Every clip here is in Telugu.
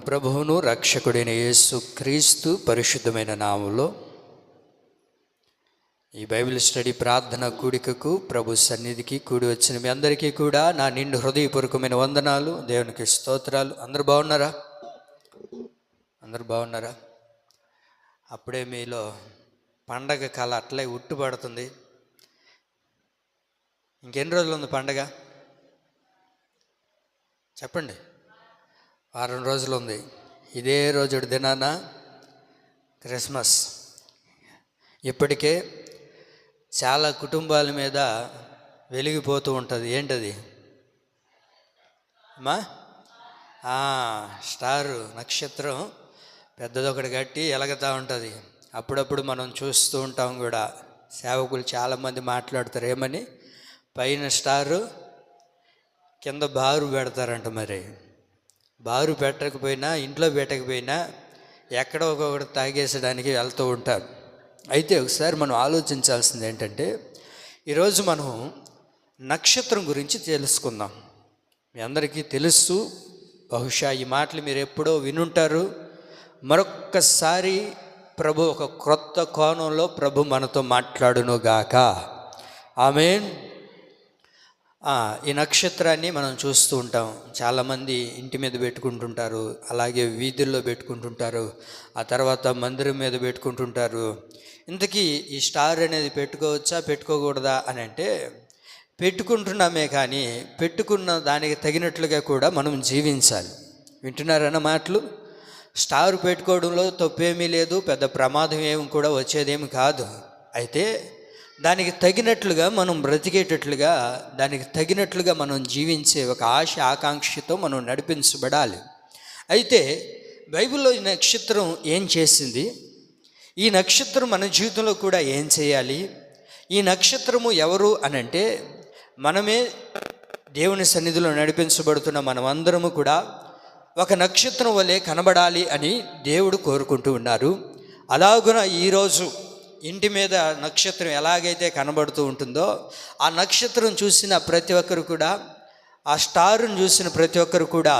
ప్రభువును రక్షకుడైన యేసు క్రీస్తు పరిశుద్ధమైన నామములో ఈ బైబిల్ స్టడీ ప్రార్థన కూడికకు ప్రభు సన్నిధికి కూడి వచ్చిన మీ అందరికీ కూడా నా నిండు హృదయపూర్వకమైన వందనాలు, దేవునికి స్తోత్రాలు. అందరూ బాగున్నారా? అందరూ బాగున్నారా? అప్పుడే మీలో పండగ కళ అట్లే ఉట్టుపడుతుంది. ఇంకెన్ని రోజులు ఉంది పండగ? చెప్పండి. వారం రోజులు ఉంది. ఇదే రోజు దినాన క్రిస్మస్. ఇప్పటికే చాలా కుటుంబాల మీద వెలిగిపోతూ ఉంటుంది. ఏంటది అమ్మా? స్టారు, నక్షత్రం పెద్దదొకటి కట్టి ఎలగతా ఉంటుంది. అప్పుడప్పుడు మనం చూస్తూ ఉంటాం కూడా. సేవకులు చాలామంది మాట్లాడతారు ఏమని, పైన స్టారు కింద బారు పెడతారంట. మరి బారు పెట్టకపోయినా, ఇంట్లో పెట్టకపోయినా ఎక్కడో ఒకటి తాగేసడానికి వెళ్తూ ఉంటారు. అయితే ఒకసారి మనం ఆలోచించాల్సింది ఏంటంటే, ఈరోజు మనం నక్షత్రం గురించి తెలుసుకుందాం. మీ అందరికీ తెలుసు, బహుశా ఈ మాటలు మీరు ఎప్పుడో వినుంటారు. మరొక్కసారి ప్రభు ఒక క్రొత్త కోణంలో ప్రభు మనతో మాట్లాడునుగాక. ఆమేన్. ఈ నక్షత్రాన్ని మనం చూస్తూ ఉంటాం. చాలామంది ఇంటి మీద పెట్టుకుంటుంటారు, అలాగే వీధుల్లో పెట్టుకుంటుంటారు, ఆ తర్వాత మందిరం మీద పెట్టుకుంటుంటారు. ఇంతకీ ఈ స్టార్ అనేది పెట్టుకోవచ్చా పెట్టుకోకూడదా అని అంటే, పెట్టుకుంటున్నామే కానీ పెట్టుకున్న దానికి తగినట్లుగా కూడా మనం జీవించాలి. వింటున్నారన్న మాటలు? స్టార్ పెట్టుకోవడంలో తప్పేమీ లేదు, పెద్ద ప్రమాదం ఏమి కూడా వచ్చేదేమి కాదు. అయితే దానికి తగినట్లుగా మనం బ్రతికేటట్లుగా, దానికి తగినట్లుగా మనం జీవించే ఒక ఆశ ఆకాంక్షతో మనం నడిపించబడాలి. అయితే బైబిల్లో ఈ నక్షత్రం ఏం చేసింది? ఈ నక్షత్రం మన జీవితంలో కూడా ఏం చేయాలి? ఈ నక్షత్రము ఎవరు అనంటే, మనమే దేవుని సన్నిధిలో నడిపించబడుతున్న మనమందరము కూడా ఒక నక్షత్రం వలె కనబడాలి అని దేవుడు కోరుకుంటూ ఉన్నారు. అలాగున ఈరోజు ఇంటి మీద నక్షత్రం ఎలాగైతే కనబడుతూ ఉంటుందో, ఆ నక్షత్రం చూసిన ప్రతి ఒక్కరు కూడా, ఆ స్టార్ను చూసిన ప్రతి ఒక్కరు కూడా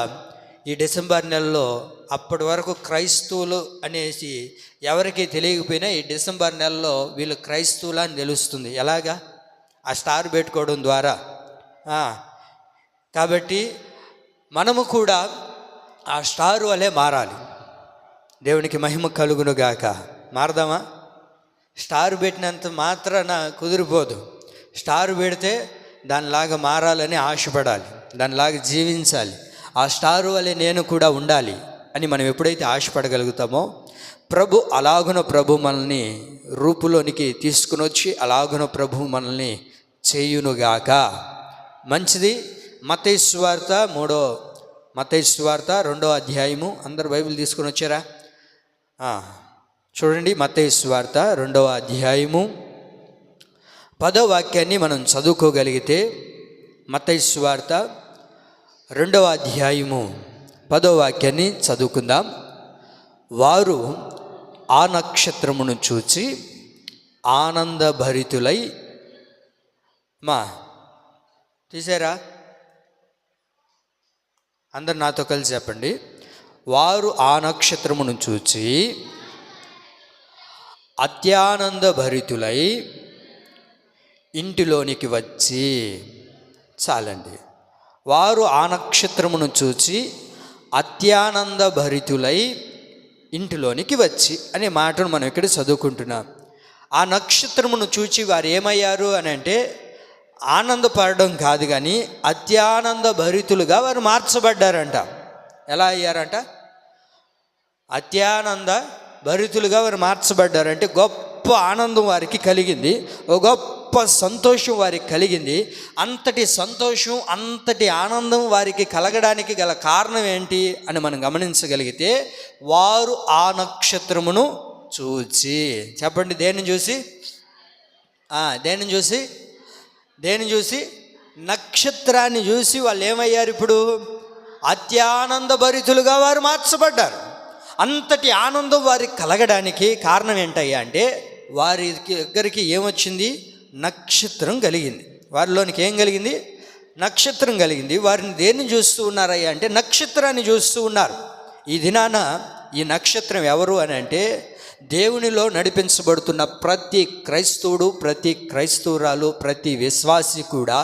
ఈ డిసెంబర్ నెలలో, అప్పటి వరకు క్రైస్తవులు అనేసి ఎవరికి తెలియకపోయినా ఈ డిసెంబర్ నెలలో వీళ్ళు క్రైస్తవులు అని తెలుస్తుంది. ఎలాగా? ఆ స్టార్ పెట్టుకోవడం ద్వారా. కాబట్టి మనము కూడా ఆ స్టార్ వలె మారాలి. దేవునికి మహిమ కలుగునుగాక. మారదామా? స్టార్ పెట్టినంత మాత్రాన కుదిరిపోదు. స్టార్ పెడితే దానిలాగా మారాలని ఆశపడాలి, దానిలాగా జీవించాలి. ఆ స్టార్ వలె నేను కూడా ఉండాలి అని మనం ఎప్పుడైతే ఆశపడగలుగుతామో, అలాగున ప్రభు మనల్ని రూపులోనికి తీసుకుని వచ్చి అలాగున ప్రభు మనల్ని చేయునుగాక. మంచిది. మత్తయి సువార్త 2వ అధ్యాయము. అందరు బైబిల్ తీసుకుని వచ్చారా? చూడండి, మత్తయి సువార్త 2వ అధ్యాయము 10వ వాక్యాన్ని మనం చదువుకోగలిగితే, మత్తయి సువార్త 2వ అధ్యాయము 10వ వాక్యాన్ని చదువుకుందాం. వారు ఆ నక్షత్రమును చూచి ఆనందభరితులై, తీసారా? అందరు నాతో కలిసి చెప్పండి. వారు ఆ నక్షత్రమును చూచి అత్యానందభరితులై ఇంటిలోనికి వచ్చి. చాలండి. వారు ఆ నక్షత్రమును చూచి అత్యానందభరితులై ఇంటిలోనికి వచ్చి అనే మాటను మనం ఇక్కడ చదువుకుంటున్నాం. ఆ నక్షత్రమును చూచి వారు ఏమయ్యారు అని అంటే, ఆనందపడడం కాదు కానీ అత్యానందభరితులుగా వారు మార్చబడ్డారంట. ఎలా అయ్యారంట? అత్యానంద భరితులుగా వారు మార్చబడ్డారంటే గొప్ప ఆనందం వారికి కలిగింది, ఒక గొప్ప సంతోషం వారికి కలిగింది. అంతటి సంతోషం, అంతటి ఆనందం వారికి కలగడానికి గల కారణం ఏంటి అని మనం గమనించగలిగితే, వారు ఆ నక్షత్రమును చూచి. చెప్పండి, దేన్ని చూసి? దేన్ని చూసి? నక్షత్రాన్ని చూసి వాళ్ళు ఏమయ్యారు? ఇప్పుడు అత్యానందభరితులుగా వారు మార్చబడ్డారు. అంతటి ఆనందం వారికి కలగడానికి కారణం ఏంటయ్యా అంటే, వారి దగ్గరికి ఏమొచ్చింది? నక్షత్రం కలిగింది. వారిలోనికి ఏం కలిగింది? నక్షత్రం కలిగింది. వారిని దేన్ని చూస్తూ ఉన్నారయ్యా అంటే, నక్షత్రాన్ని చూస్తూ ఉన్నారు. ఈ దినాన ఈ నక్షత్రం ఎవరు అని అంటే, దేవునిలో నడిపించబడుతున్న ప్రతి క్రైస్తవుడు, ప్రతి క్రైస్తవురాలు, ప్రతి విశ్వాసి కూడా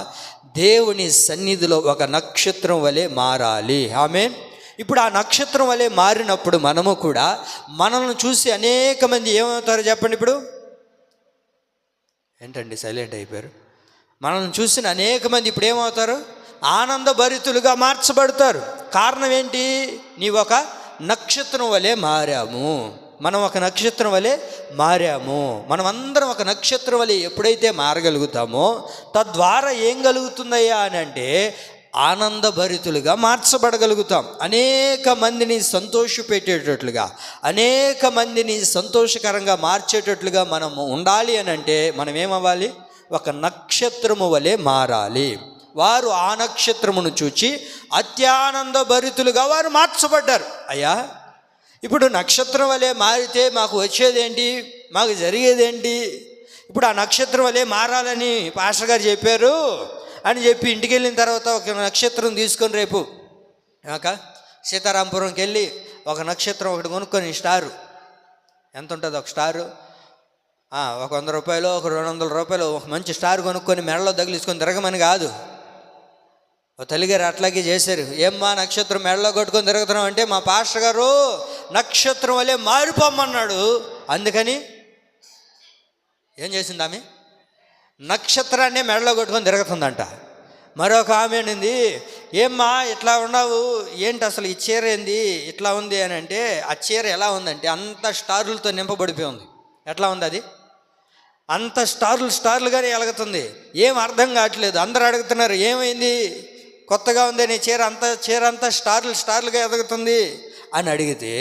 దేవుని సన్నిధిలో ఒక నక్షత్రం వలె మారాలి. ఆమేన్. ఇప్పుడు ఆ నక్షత్రం వలె మారినప్పుడు మనము కూడా మనల్ని చూసి అనేక మంది ఏమవుతారో చెప్పండి. ఇప్పుడు ఏంటండి సైలెంట్ అయిపోయారు? మనల్ని చూసిన అనేక మంది ఇప్పుడు ఏమవుతారు? ఆనందభరితులుగా మార్చబడతారు. కారణం ఏంటి? నీవు ఒక నక్షత్రం వలె మారాము. మనం ఒక నక్షత్రం వలె మారాము. మనం అందరం ఒక నక్షత్రం వలె ఎప్పుడైతే మారగలుగుతామో తద్వారా ఏం కలుగుతుందయ్యా అని అంటే ఆనందభరితులుగా మార్చబడగలుగుతాం. అనేక మందిని సంతోషపెట్టేటట్లుగా, అనేక మందిని సంతోషకరంగా మార్చేటట్లుగా మనము ఉండాలి అని అంటే మనం ఏమవ్వాలి? ఒక నక్షత్రము వలె మారాలి. వారు ఆ నక్షత్రమును చూచి అత్యానంద భరితులుగా వారు మార్చబడ్డారు. అయ్యా, ఇప్పుడు నక్షత్రం వలె మారితే మాకు వచ్చేదేంటి, మాకు జరిగేదేంటి? ఇప్పుడు ఆ నక్షత్రం వలె మారాలని పాస్టర్ గారు చెప్పారు అని చెప్పి ఇంటికి వెళ్ళిన తర్వాత ఒక నక్షత్రం తీసుకొని రేపు సీతారాంపురంకి వెళ్ళి ఒక నక్షత్రం ఒకటి కొనుక్కొని, స్టారు ఎంత ఉంటుంది ఒక స్టారు? ఒక 100 రూపాయలు, ఒక 200 రూపాయలు ఒక మంచి స్టార్ కొనుక్కొని మెడలో తగిలించుకొని తిరగమని కాదు. ఓ తల్లిగారు అట్లాగే చేశారు. ఏమ్మా నక్షత్రం మెడలో కొట్టుకొని తిరుగుతున్నాం అంటే, మా పాస్టర్ గారు నక్షత్రం వల్లే మారిపోమన్నాడు. అందుకని ఏం చేసింది ఆమె? నక్షత్రాన్నే మెడలో కొట్టుకొని తిరుగుతుందంట. మరొక ఆమె అనింది, ఏమ్మా ఇట్లా ఉన్నావు ఏంటి, అసలు ఈ చీర ఏంది ఇట్లా ఉంది అని అంటే, ఆ చీర ఎలా ఉందంటే అంత స్టార్లతో నింపబడిపోయి ఉంది. ఎట్లా ఉంది అది? అంత స్టార్లుగానే ఎలుగుతుంది. ఏం అర్థం కావట్లేదు. అందరూ అడుగుతున్నారు, ఏమైంది, కొత్తగా ఉంది నీ చీర అంతా స్టార్లుగా ఎదుగుతుంది అని అడిగితే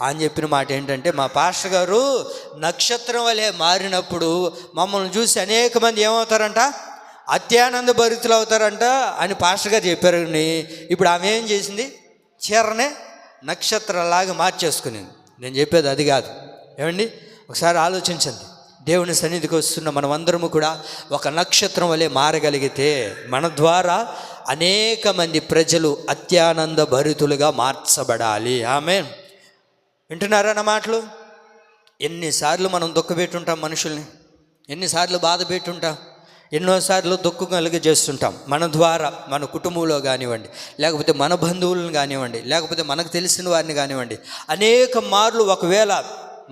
ఆయన చెప్పిన మాట ఏంటంటే, మా పాస్టర్ గారు నక్షత్రం వలె మారినప్పుడు మమ్మల్ని చూసి అనేక మంది ఏమవుతారంట? అత్యానంద భరితులు అవుతారంట అని పాస్టర్ గారు చెప్పారు. ఇప్పుడు ఆమె ఏం చేసింది? చీరనే నక్షత్రంలాగా మార్చేసుకునింది. నేను చెప్పేది అది కాదు. ఏమండి, ఒకసారి ఆలోచించండి. దేవుని సన్నిధికి వస్తున్న మనమందరము కూడా ఒక నక్షత్రం వలె మారగలిగితే మన ద్వారా అనేక మంది ప్రజలు అత్యానంద భరితులుగా మార్చబడాలి. ఆమేన్. వింటున్నారా నా మాటలు? ఎన్నిసార్లు మనం దుఃఖపెట్టుంటాం మనుషుల్ని, ఎన్నిసార్లు బాధ పెట్టుంటాం, ఎన్నోసార్లు దుఃఖం కలిగజేస్తుంటాం. మన ద్వారా మన కుటుంబంలో కానివ్వండి, లేకపోతే మన బంధువులను కానివ్వండి, లేకపోతే మనకు తెలిసిన వారిని కానివ్వండి, అనేక మార్లు ఒకవేళ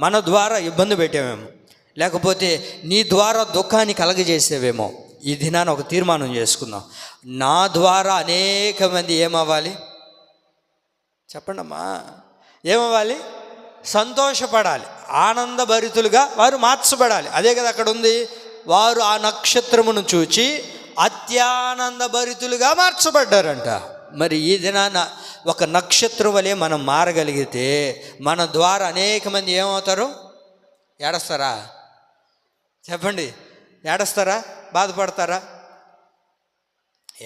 మన ద్వారా ఇబ్బంది పెట్టామేమో, లేకపోతే నీ ద్వారా దుఃఖాన్ని కలగజేసేవేమో. ఈ దినాన్ని ఒక తీర్మానం చేసుకుందాం. నా ద్వారా అనేక మంది ఏమవ్వాలి? చెప్పండి అమ్మా, ఏమవ్వాలి? సంతోషపడాలి, ఆనందభరితులుగా వారు మార్చబడాలి. అదే కదా అక్కడ ఉంది, వారు ఆ నక్షత్రమును చూచి అత్యానంద భరితులుగా మార్చబడ్డారంట. మరి ఈ దినాన ఒక నక్షత్రం వలె మనం మారగలిగితే మన ద్వారా అనేక మంది ఏమవుతారు? ఏడుస్తారా? చెప్పండి, ఏడుస్తారా? బాధపడతారా?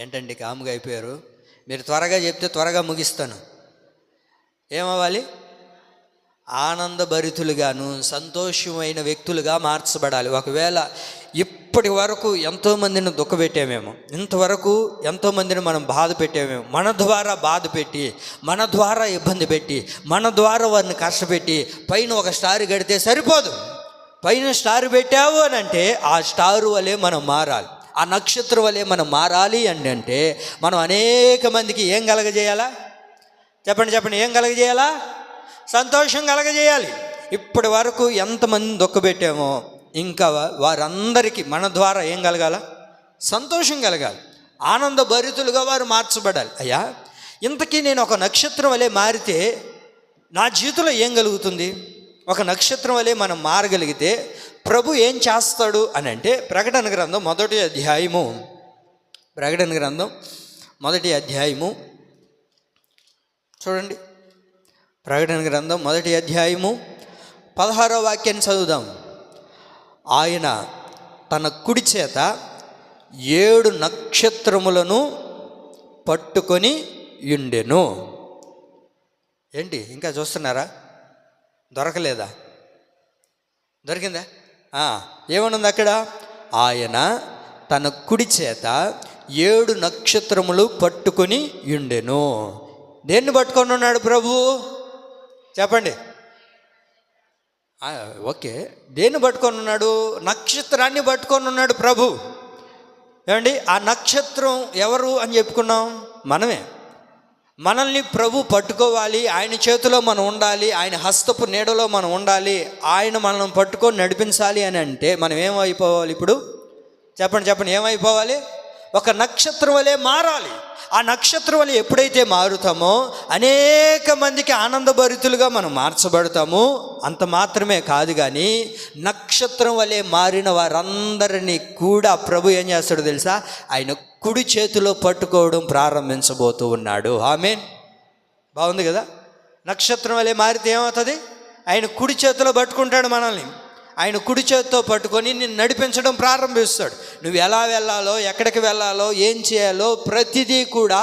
ఏంటండి కాముగా అయిపోయారు? మీరు త్వరగా చెప్తే త్వరగా ముగిస్తాను. ఏమవ్వాలి? ఆనందభరితులుగాను సంతోషమైన వ్యక్తులుగా మార్చబడాలి. ఒకవేళ ఇప్పటి వరకు ఎంతోమందిని దుఃఖపెట్టామేమో, ఇంతవరకు ఎంతోమందిని మనం బాధ పెట్టామేమో, మన ద్వారా బాధ పెట్టి, మన ద్వారా ఇబ్బంది పెట్టి, మన ద్వారా వారిని కష్టపెట్టి పైన ఒక స్టార్ కడితే సరిపోదు. పైన స్టార్ పెట్టావు అని అంటే ఆ స్టారు వలె మనం మారాలి, ఆ నక్షత్రం వలె మనం మారాలి అని అంటే మనం అనేక మందికి ఏం కలగజేయాలా? చెప్పండి, ఏం కలగజేయాలా? సంతోషం కలగజేయాలి. ఇప్పటి వరకు ఎంతమంది దుఃఖపెట్టామో ఇంకా వారందరికీ మన ద్వారా ఏం కలగాల? సంతోషం కలగాలి, ఆనంద భరితులుగా వారు మార్చబడాలి. అయ్యా, ఇంతకీ నేను ఒక నక్షత్రం వలె మారితే నా జీవితంలో ఏం కలుగుతుంది? ఒక నక్షత్రం వలె మనం మారగలిగితే ప్రభు ఏం చేస్తాడు అని అంటే, ప్రకటన గ్రంథం మొదటి అధ్యాయము చూడండి. ప్రకటన గ్రంథం 1వ అధ్యాయము 16వ వాక్యాన్ని చదువుదాం. ఆయన తన కుడి చేత 7 నక్షత్రములను పట్టుకొని ఉండెను. ఏంటి ఇంకా చూస్తున్నారా? దొరకలేదా? దొరికిందా? ఏమనుంది అక్కడ? ఆయన తన కుడి చేత 7 నక్షత్రములు పట్టుకొని ఉండెను. దేన్ని పట్టుకొని ఉన్నాడు ప్రభు? చెప్పండి. ఓకే, దేన్ని పట్టుకొని ఉన్నాడు? నక్షత్రాన్ని పట్టుకొని ఉన్నాడు ప్రభు. ఏమండి, ఆ నక్షత్రం ఎవరు అని చెప్పుకున్నాం? మనమే. మనల్ని ప్రభు పట్టుకోవాలి, ఆయన చేతిలో మనం ఉండాలి, ఆయన హస్తపు నీడలో మనం ఉండాలి, ఆయన మనం పట్టుకొని నడిపించాలి అని అంటే మనం ఏమైపోవాలి ఇప్పుడు? చెప్పండి, ఏమైపోవాలి? ఒక నక్షత్రం వలె మారాలి. ఆ నక్షత్రం వలె ఎప్పుడైతే మారుతామో అనేక మందికి ఆనందభరితులుగా మనం మార్చబడతాము. అంత మాత్రమే కాదు, కానీ నక్షత్రం వలె మారిన వారందరినీ కూడా ప్రభు ఏం చేస్తాడో తెలుసా? ఆయన కుడి చేతిలో పట్టుకోవడం ప్రారంభించబోతూ ఉన్నాడు. ఆమేన్. బాగుంది కదా? నక్షత్రం వలె మారితే ఏమవుతుంది? ఆయన కుడి చేతిలో పట్టుకుంటాడు మనల్ని. ఆయన కుడి చేతితో పట్టుకొని నిన్ను నడిపించడం ప్రారంభిస్తాడు. నువ్వు ఎలా వెళ్ళాలో, ఎక్కడికి వెళ్ళాలో, ఏం చేయాలో ప్రతిదీ కూడా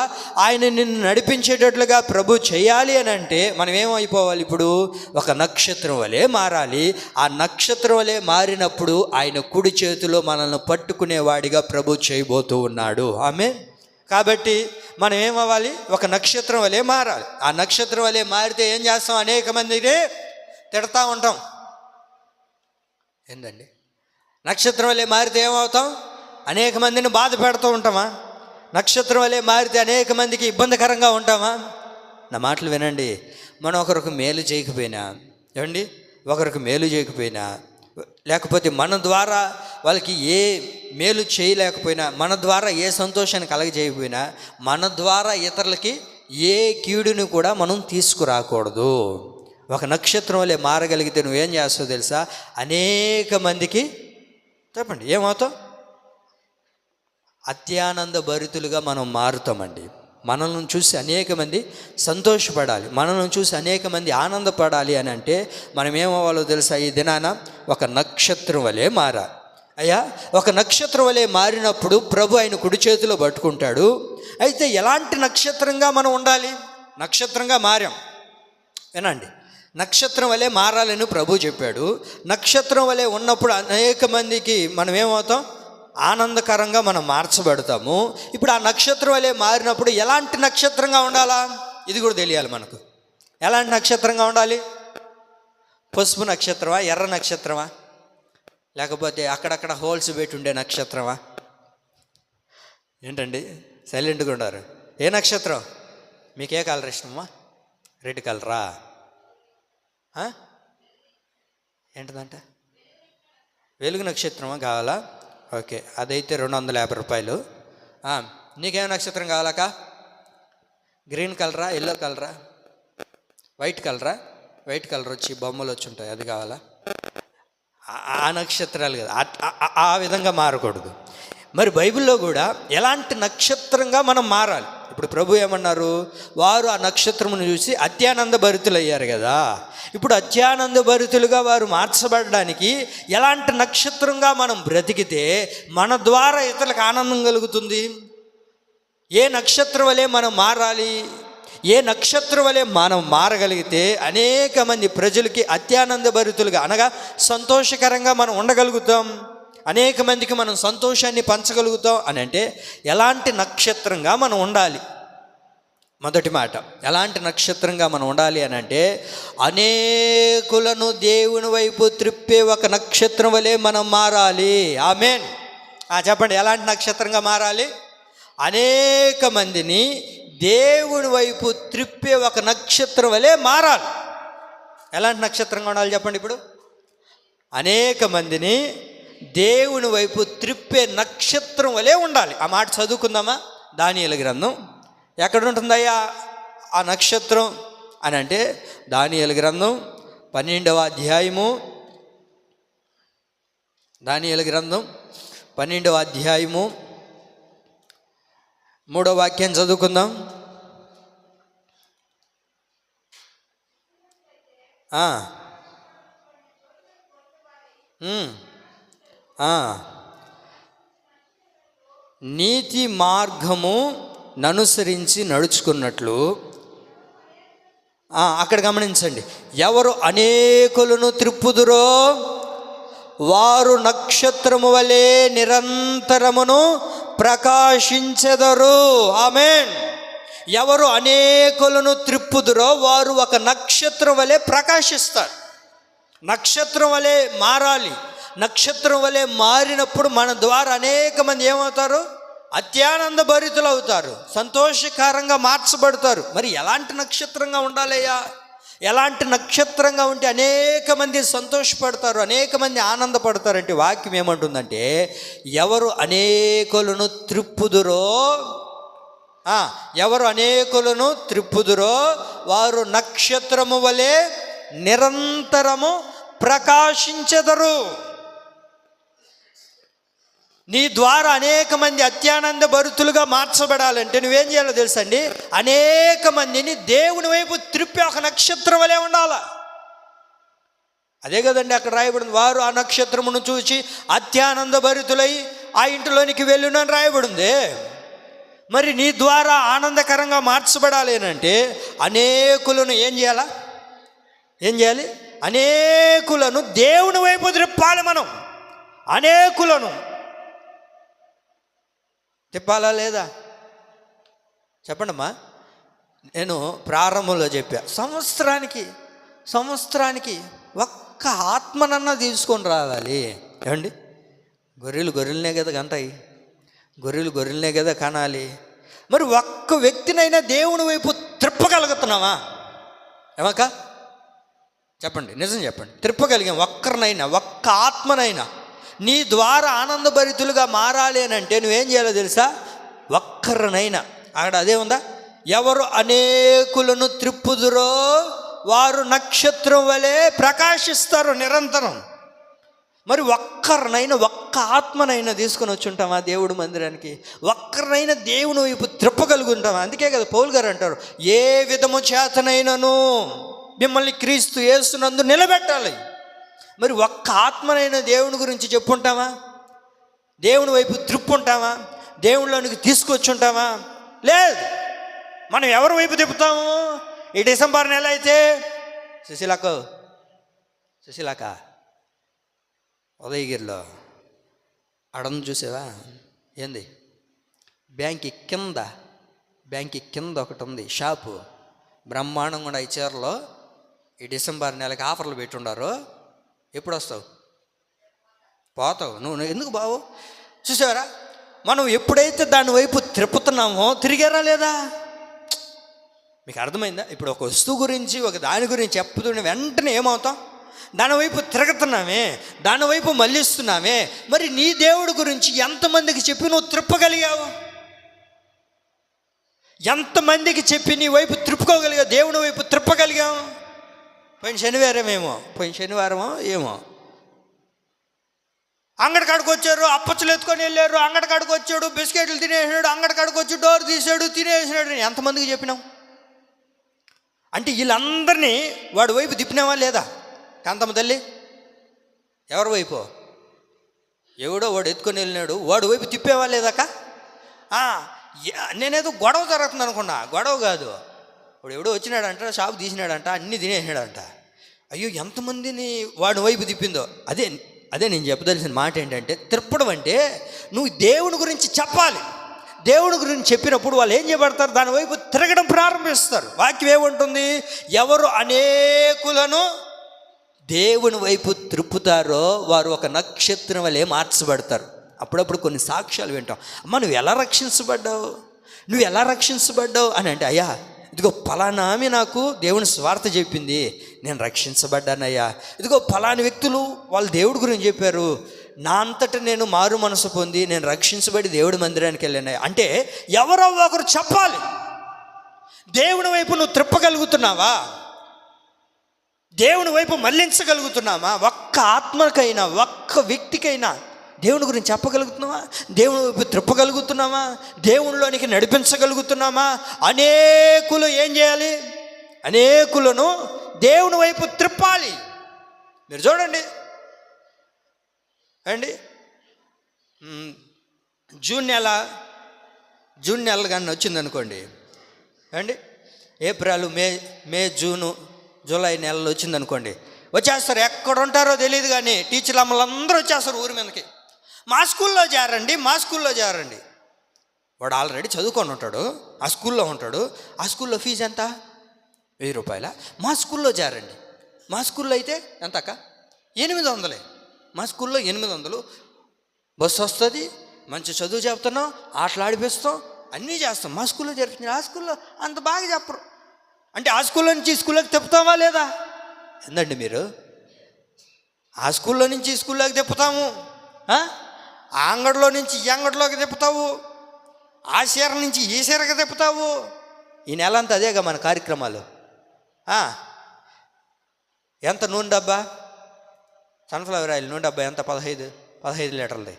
ఆయన నిన్ను నడిపించేటట్లుగా ప్రభు చేయాలి అని అంటే మనం ఏమైపోవాలి? ఇప్పుడు ఒక నక్షత్రం వలె మారాలి. ఆ నక్షత్రం వలె మారినప్పుడు ఆయన కుడి చేతిలో మనల్ని పట్టుకునేవాడిగా ప్రభు చేయబోతూ ఉన్నాడు. ఆమేన్. కాబట్టి మనం ఏమవ్వాలి? ఒక నక్షత్రం వలె మారాలి. ఆ నక్షత్రం వలె మారితే ఏం చేస్తాం? అనేక మందిని తిడతా ఉంటాం. ఏంటండి, నక్షత్రం వలె మారితే ఏమవుతాం? అనేక మందిని బాధ పెడుతూ ఉంటామా? నక్షత్రం వలె మారితే అనేక మందికి ఇబ్బందికరంగా ఉంటామా? నా మాటలు వినండి. మనం ఒకరికి మేలు చేయకపోయినా, ఏమండి, ఒకరికి మేలు చేయకపోయినా, లేకపోతే మన ద్వారా వాళ్ళకి ఏ మేలు చేయలేకపోయినా, మన ద్వారా ఏ సంతోషాన్ని కలగజేయకపోయినా, మన ద్వారా ఇతరులకి ఏ కీడుని కూడా మనం తీసుకురాకూడదు. ఒక నక్షత్రం వలె మారగలిగితే నువ్వేం చేస్తావు తెలుసా? అనేక మందికి చెప్పండి ఏమవుతావు? అత్యానంద భరితులుగా మనం మారుతామండి. మనల్ని చూసి అనేక మంది సంతోషపడాలి, మనల్ని చూసి అనేక మంది ఆనందపడాలి అని అంటే మనం ఏమవ్వాలో తెలుసా? ఈ దినాన ఒక నక్షత్రం వలె మారాలి. అయ్యా, ఒక నక్షత్రం వలె మారినప్పుడు ప్రభు ఆయన కుడి చేతిలో పట్టుకుంటాడు. అయితే ఎలాంటి నక్షత్రంగా మనం ఉండాలి? నక్షత్రంగా మారాం, వినండి. నక్షత్రం వలె మారాలని ప్రభు చెప్పాడు. నక్షత్రం వలె ఉన్నప్పుడు అనేక మందికి మనం ఏమవుతాం? ఆనందకరంగా మనం మార్చబడతాము. ఇప్పుడు ఆ నక్షత్రం వలె మారినప్పుడు ఎలాంటి నక్షత్రంగా ఉండాలా? ఇది కూడా తెలియాలి మనకు. ఎలాంటి నక్షత్రంగా ఉండాలి? పసుపు నక్షత్రమా, ఎర్ర నక్షత్రమా, లేకపోతే అక్కడక్కడ హోల్స్ పెట్టి ఉండే నక్షత్రమా? ఏంటండి సైలెంట్గా ఉన్నారు? ఏ నక్షత్రం? మీకే కలర్ ఇష్టమా? రెడ్ కలరా? ఏంటిదంట? వెలుగు నక్షత్రమా కావాలా? ఓకే, అదైతే 250 రూపాయలు. నీకేం నక్షత్రం కావాలకా? గ్రీన్ కలరా, ఎల్లో కలరా, వైట్ కలరా? వైట్ కలర్ వచ్చి బొమ్మలు వచ్చి ఉంటాయి, అది కావాలా? ఆ నక్షత్రాలు కదా, ఆ విధంగా మారకూడదు. మరి బైబిల్లో కూడా ఎలాంటి నక్షత్రంగా మనం మారాలి? ఇప్పుడు ప్రభు ఏమన్నారు? వారు ఆ నక్షత్రమును చూసి అత్యానంద భరితులు అయ్యారు కదా. ఇప్పుడు అత్యానంద భరితులుగా వారు మార్చబడడానికి ఎలాంటి నక్షత్రంగా మనం బ్రతికితే మన ద్వారా ఇతరులకు ఆనందం కలుగుతుంది? ఏ నక్షత్రం వలె మనం మారాలి? ఏ నక్షత్రం వలె మనం మారగలిగితే అనేక మంది ప్రజలకి అత్యానంద భరితులుగా అనగా సంతోషకరంగా మనం ఉండగలుగుతాం, అనేక మందికి మనం సంతోషాన్ని పంచగలుగుతాం అని అంటే ఎలాంటి నక్షత్రంగా మనం ఉండాలి? మొదటి మాట, ఎలాంటి నక్షత్రంగా మనం ఉండాలి అని అంటే అనేకులను దేవుని వైపు త్రిప్పే ఒక నక్షత్రం వలె మనం మారాలి. ఆమేన్. చెప్పండి, ఎలాంటి నక్షత్రంగా మారాలి? అనేక మందిని దేవుని వైపు త్రిప్పే ఒక నక్షత్రం వలె మారాలి. ఎలాంటి నక్షత్రంగా ఉండాలి చెప్పండి? ఇప్పుడు అనేక మందిని దేవుని వైపు త్రిప్పే నక్షత్రం వలె ఉండాలి. ఆ మాట చదువుకుందామా? దానియేలు గ్రంథం. ఎక్కడ ఉంటుందయ్యా ఆ నక్షత్రం అని అంటే దానియేలు గ్రంథం 12వ అధ్యాయము. దానియేలు గ్రంథం 12వ అధ్యాయము 3వ వాక్యం చదువుకుందాం. నీతి మార్గము ననుసరించి నడుచుకున్నట్లు. అక్కడ గమనించండి, ఎవరు అనేకులను త్రిప్పుదురో వారు నక్షత్రము వలె నిరంతరమును ప్రకాశించెదరు. ఆమేన్. ఎవరు అనేకులను త్రిప్పుదురో వారు ఒక నక్షత్రం వలె ప్రకాశిస్తారు. నక్షత్రం వలె మారాలి. నక్షత్రం వలె మారినప్పుడు మన ద్వారా అనేక మంది ఏమవుతారు? అత్యానంద భరితులు అవుతారు, సంతోషకరంగా మార్చబడతారు. మరి ఎలాంటి నక్షత్రంగా ఉండాలయ్యా? ఎలాంటి నక్షత్రంగా ఉంటే అనేక మంది సంతోషపడతారు, అనేక మంది ఆనందపడతారు అంటే వాక్యం ఏమంటుందంటే, ఎవరు అనేకులను త్రిప్పుదురో వారు నక్షత్రము వలె నిరంతరము ప్రకాశించెదరు. నీ ద్వారా అనేక మంది అత్యానంద భరితులుగా మార్చబడాలంటే నువ్వేం చేయాలో తెలుసండి? అనేక మందిని దేవుని వైపు త్రిప్పి ఒక నక్షత్రం వలె ఉండాల. అదే కదండి అక్కడ రాయబడింది, వారు ఆ నక్షత్రమును చూసి అత్యానంద భరితులై ఆ ఇంటిలోనికి వెళ్ళునని రాయబడింది. మరి నీ ద్వారా ఆనందకరంగా మార్చబడాలి అంటే అనేకులను ఏం చేయాలి? అనేకులను దేవుని వైపు త్రిప్పాలి. మనం అనేకులను తిప్పాలా లేదా? చెప్పండమ్మా. నేను ప్రారంభంలో చెప్పా, సంవత్సరానికి ఒక్క ఆత్మనన్నా తీసుకొని రావాలి. ఏమండి, గొర్రెలనే కదా కంటాయి, గొర్రెలనే కదా కనాలి. మరి ఒక్క వ్యక్తినైనా దేవుని వైపు త్రిప్పగలుగుతున్నావా? ఏమక్క చెప్పండి, నిజం చెప్పండి. త్రిప్పగలిగాం ఒక్కరినైనా, ఒక్క ఆత్మనైనా. నీ ద్వారా ఆనందభరితులుగా మారాలి అని అంటే నువ్వేం చేయాలో తెలుసా? ఒక్కరినైనా. అక్కడ అదే ఉందా, ఎవరు అనేకులను త్రిప్పుదురో వారు నక్షత్రం వలె ప్రకాశిస్తారు నిరంతరం. మరి ఒక్కరినైనా, ఒక్క ఆత్మనైనా తీసుకొని వచ్చి ఉంటామా దేవుడు మందిరానికి? ఒక్కరినైనా దేవుని వైపు త్రిప్పగలుగుంటామా? అందుకే కదా పౌలు గారు అంటారు, ఏ విధము చేతనైనను మిమ్మల్ని క్రీస్తు యేసునందు నిలబెట్టాలి. మరి ఒక్క ఆత్మనైనా దేవుని గురించి చెప్పుంటామా? దేవుని వైపు త్రిప్పుంటామా? దేవునిలోనికి తీసుకొచ్చుంటామా? లేదు. మనం ఎవరి వైపు తిప్పుతాము? ఈ డిసెంబర్ నెల అయితే సుశీలాక ఉదయగిరిలో అడను చూసావా? ఏంది, బ్యాంక్ కింద ఒకటి ఉంది షాపు, బ్రహ్మాండంగా ఉన్న ఈ చీరలో ఈ డిసెంబర్ నెలకి ఆఫర్లు పెట్టుండారు. ఎప్పుడు వస్తావు? పోతావు. నువ్వు ఎందుకు బావు? చూసావరా, మనం ఎప్పుడైతే దాని వైపు త్రిప్పుతున్నామో తిరిగారా లేదా? మీకు అర్థమైందా? ఇప్పుడు ఒక వస్తువు గురించి, ఒక దాని గురించి చెప్పుతున్న వెంటనే ఏమవుతాం? దాని వైపు తిరుగుతున్నామే, దాని వైపు మళ్ళిస్తున్నామే. మరి నీ దేవుడి గురించి ఎంతమందికి చెప్పి నువ్వు త్రిప్పగలిగావు? ఎంతమందికి చెప్పి నీ వైపు త్రిప్పుకోగలిగావు? దేవుని వైపు త్రిప్పగలిగావు? పోయిన శనివారమో ఏమో అంగడి కాడికి వచ్చారు, అప్పచ్చులు ఎత్తుకొని వెళ్ళారు. అంగడి కాడికి వచ్చాడు, బిస్కెట్లు తినేసాడు. అంగడి కాడికి వచ్చి డోర్ తీసాడు, తినేసినాడు. ఎంతమందికి చెప్పినాం? అంటే వీళ్ళందరినీ వాడి వైపు తిప్పినావా లేదా? కాంతమ్మ తల్లి, ఎవరి వైపు? ఎవడో వాడు ఎత్తుకొని వెళ్ళినాడు, వాడు వైపు తిప్పేవా లేదాక? నేనేదో గొడవ జరుగుతుంది అనుకున్నా. గొడవ కాదు, వాడు ఎవడో వచ్చినాడంట, షాపు తీసినాడంట, అన్నీ తినేసినాడంట. అయ్యో, ఎంతమందిని వాడి వైపు తిప్పిందో. అదే నేను చెప్పదలసిన మాట ఏంటంటే, తిప్పడం అంటే నువ్వు దేవుని గురించి చెప్పాలి. దేవుని గురించి చెప్పినప్పుడు వాళ్ళు ఏం చేయబడతారు? దాని వైపు తిరగడం ప్రారంభిస్తారు. వాక్యం ఏముంటుంది? ఎవరు అనేకులను దేవుని వైపు త్రిప్పుతారో వారు ఒక నక్షత్రం వలె మార్చబడతారు. అప్పుడప్పుడు కొన్ని సాక్ష్యాలు వింటాం. అమ్మ, నువ్వు ఎలా రక్షించబడ్డావు అని అంటే, అయ్యా ఇదిగో ఫలానా ఆమె నాకు దేవుని స్వార్థ చెప్పింది, నేను రక్షించబడ్డానయ్యా. ఇదిగో ఫలాని వ్యక్తులు వాళ్ళు దేవుడి గురించి చెప్పారు, నా అంతటా నేను మారు మనసు పొంది నేను రక్షించబడి దేవుడి మందిరానికి వెళ్ళానయ్యా. అంటే ఎవరో ఒకరు చెప్పాలి. దేవుని వైపు నువ్వు త్రిప్పగలుగుతున్నావా? దేవుని వైపు మళ్ళించగలుగుతున్నామా? ఒక్క ఆత్మకైనా, ఒక్క వ్యక్తికైనా దేవుని గురించి చెప్పగలుగుతున్నావా? దేవుని వైపు త్రిప్పగలుగుతున్నామా? దేవునిలోనికి నడిపించగలుగుతున్నామా? అనేకులు ఏం చేయాలి? అనేకులను దేవుని వైపు త్రిప్పాలి. మీరు చూడండి అండి, జూన్ నెల కానీ వచ్చిందనుకోండి అండి, ఏప్రిల్, మే, జూను, జూలై నెలలో వచ్చిందనుకోండి, వచ్చేస్తారు. ఎక్కడ ఉంటారో తెలియదు కానీ టీచర్లు అమ్మలందరూ వచ్చేస్తారు ఊరి మీదకి. మా స్కూల్లో చేరండి. వాడు ఆల్రెడీ చదువుకొని ఉంటాడు, ఆ స్కూల్లో ఉంటాడు. ఆ స్కూల్లో ఫీజు ఎంత? 1000 రూపాయల. మా స్కూల్లో చేరండి. మా స్కూల్లో అయితే ఎంత అక్క? 800. మా స్కూల్లో 800. బస్సు వస్తుంది, మంచి చదువు చెప్తున్నాం, ఆటలు ఆడిపిస్తాం, అన్నీ చేస్తాం. మా స్కూల్లో జరుగుతుంది. ఆ స్కూల్లో అంత బాగా చెప్పరు అంటే ఆ స్కూల్లో నుంచి ఈ స్కూల్లోకి తిప్పుతామా లేదా? ఎందండి మీరు? ఆ స్కూల్లో నుంచి ఈ స్కూల్లోకి తిప్పుతాము, ఆ అంగడిలో నుంచి ఈ అంగడిలోకి తిప్పుతావు, ఆ చీర నుంచి ఈ చీరకి తిప్పుతావు. ఈ నెల అంతా అదేగా మన కార్యక్రమాలు. ఎంత నూనె డబ్బా? సన్ఫ్లవర్ ఆయిల్ నూనె డబ్బా ఎంత? 15 లీటర్లది.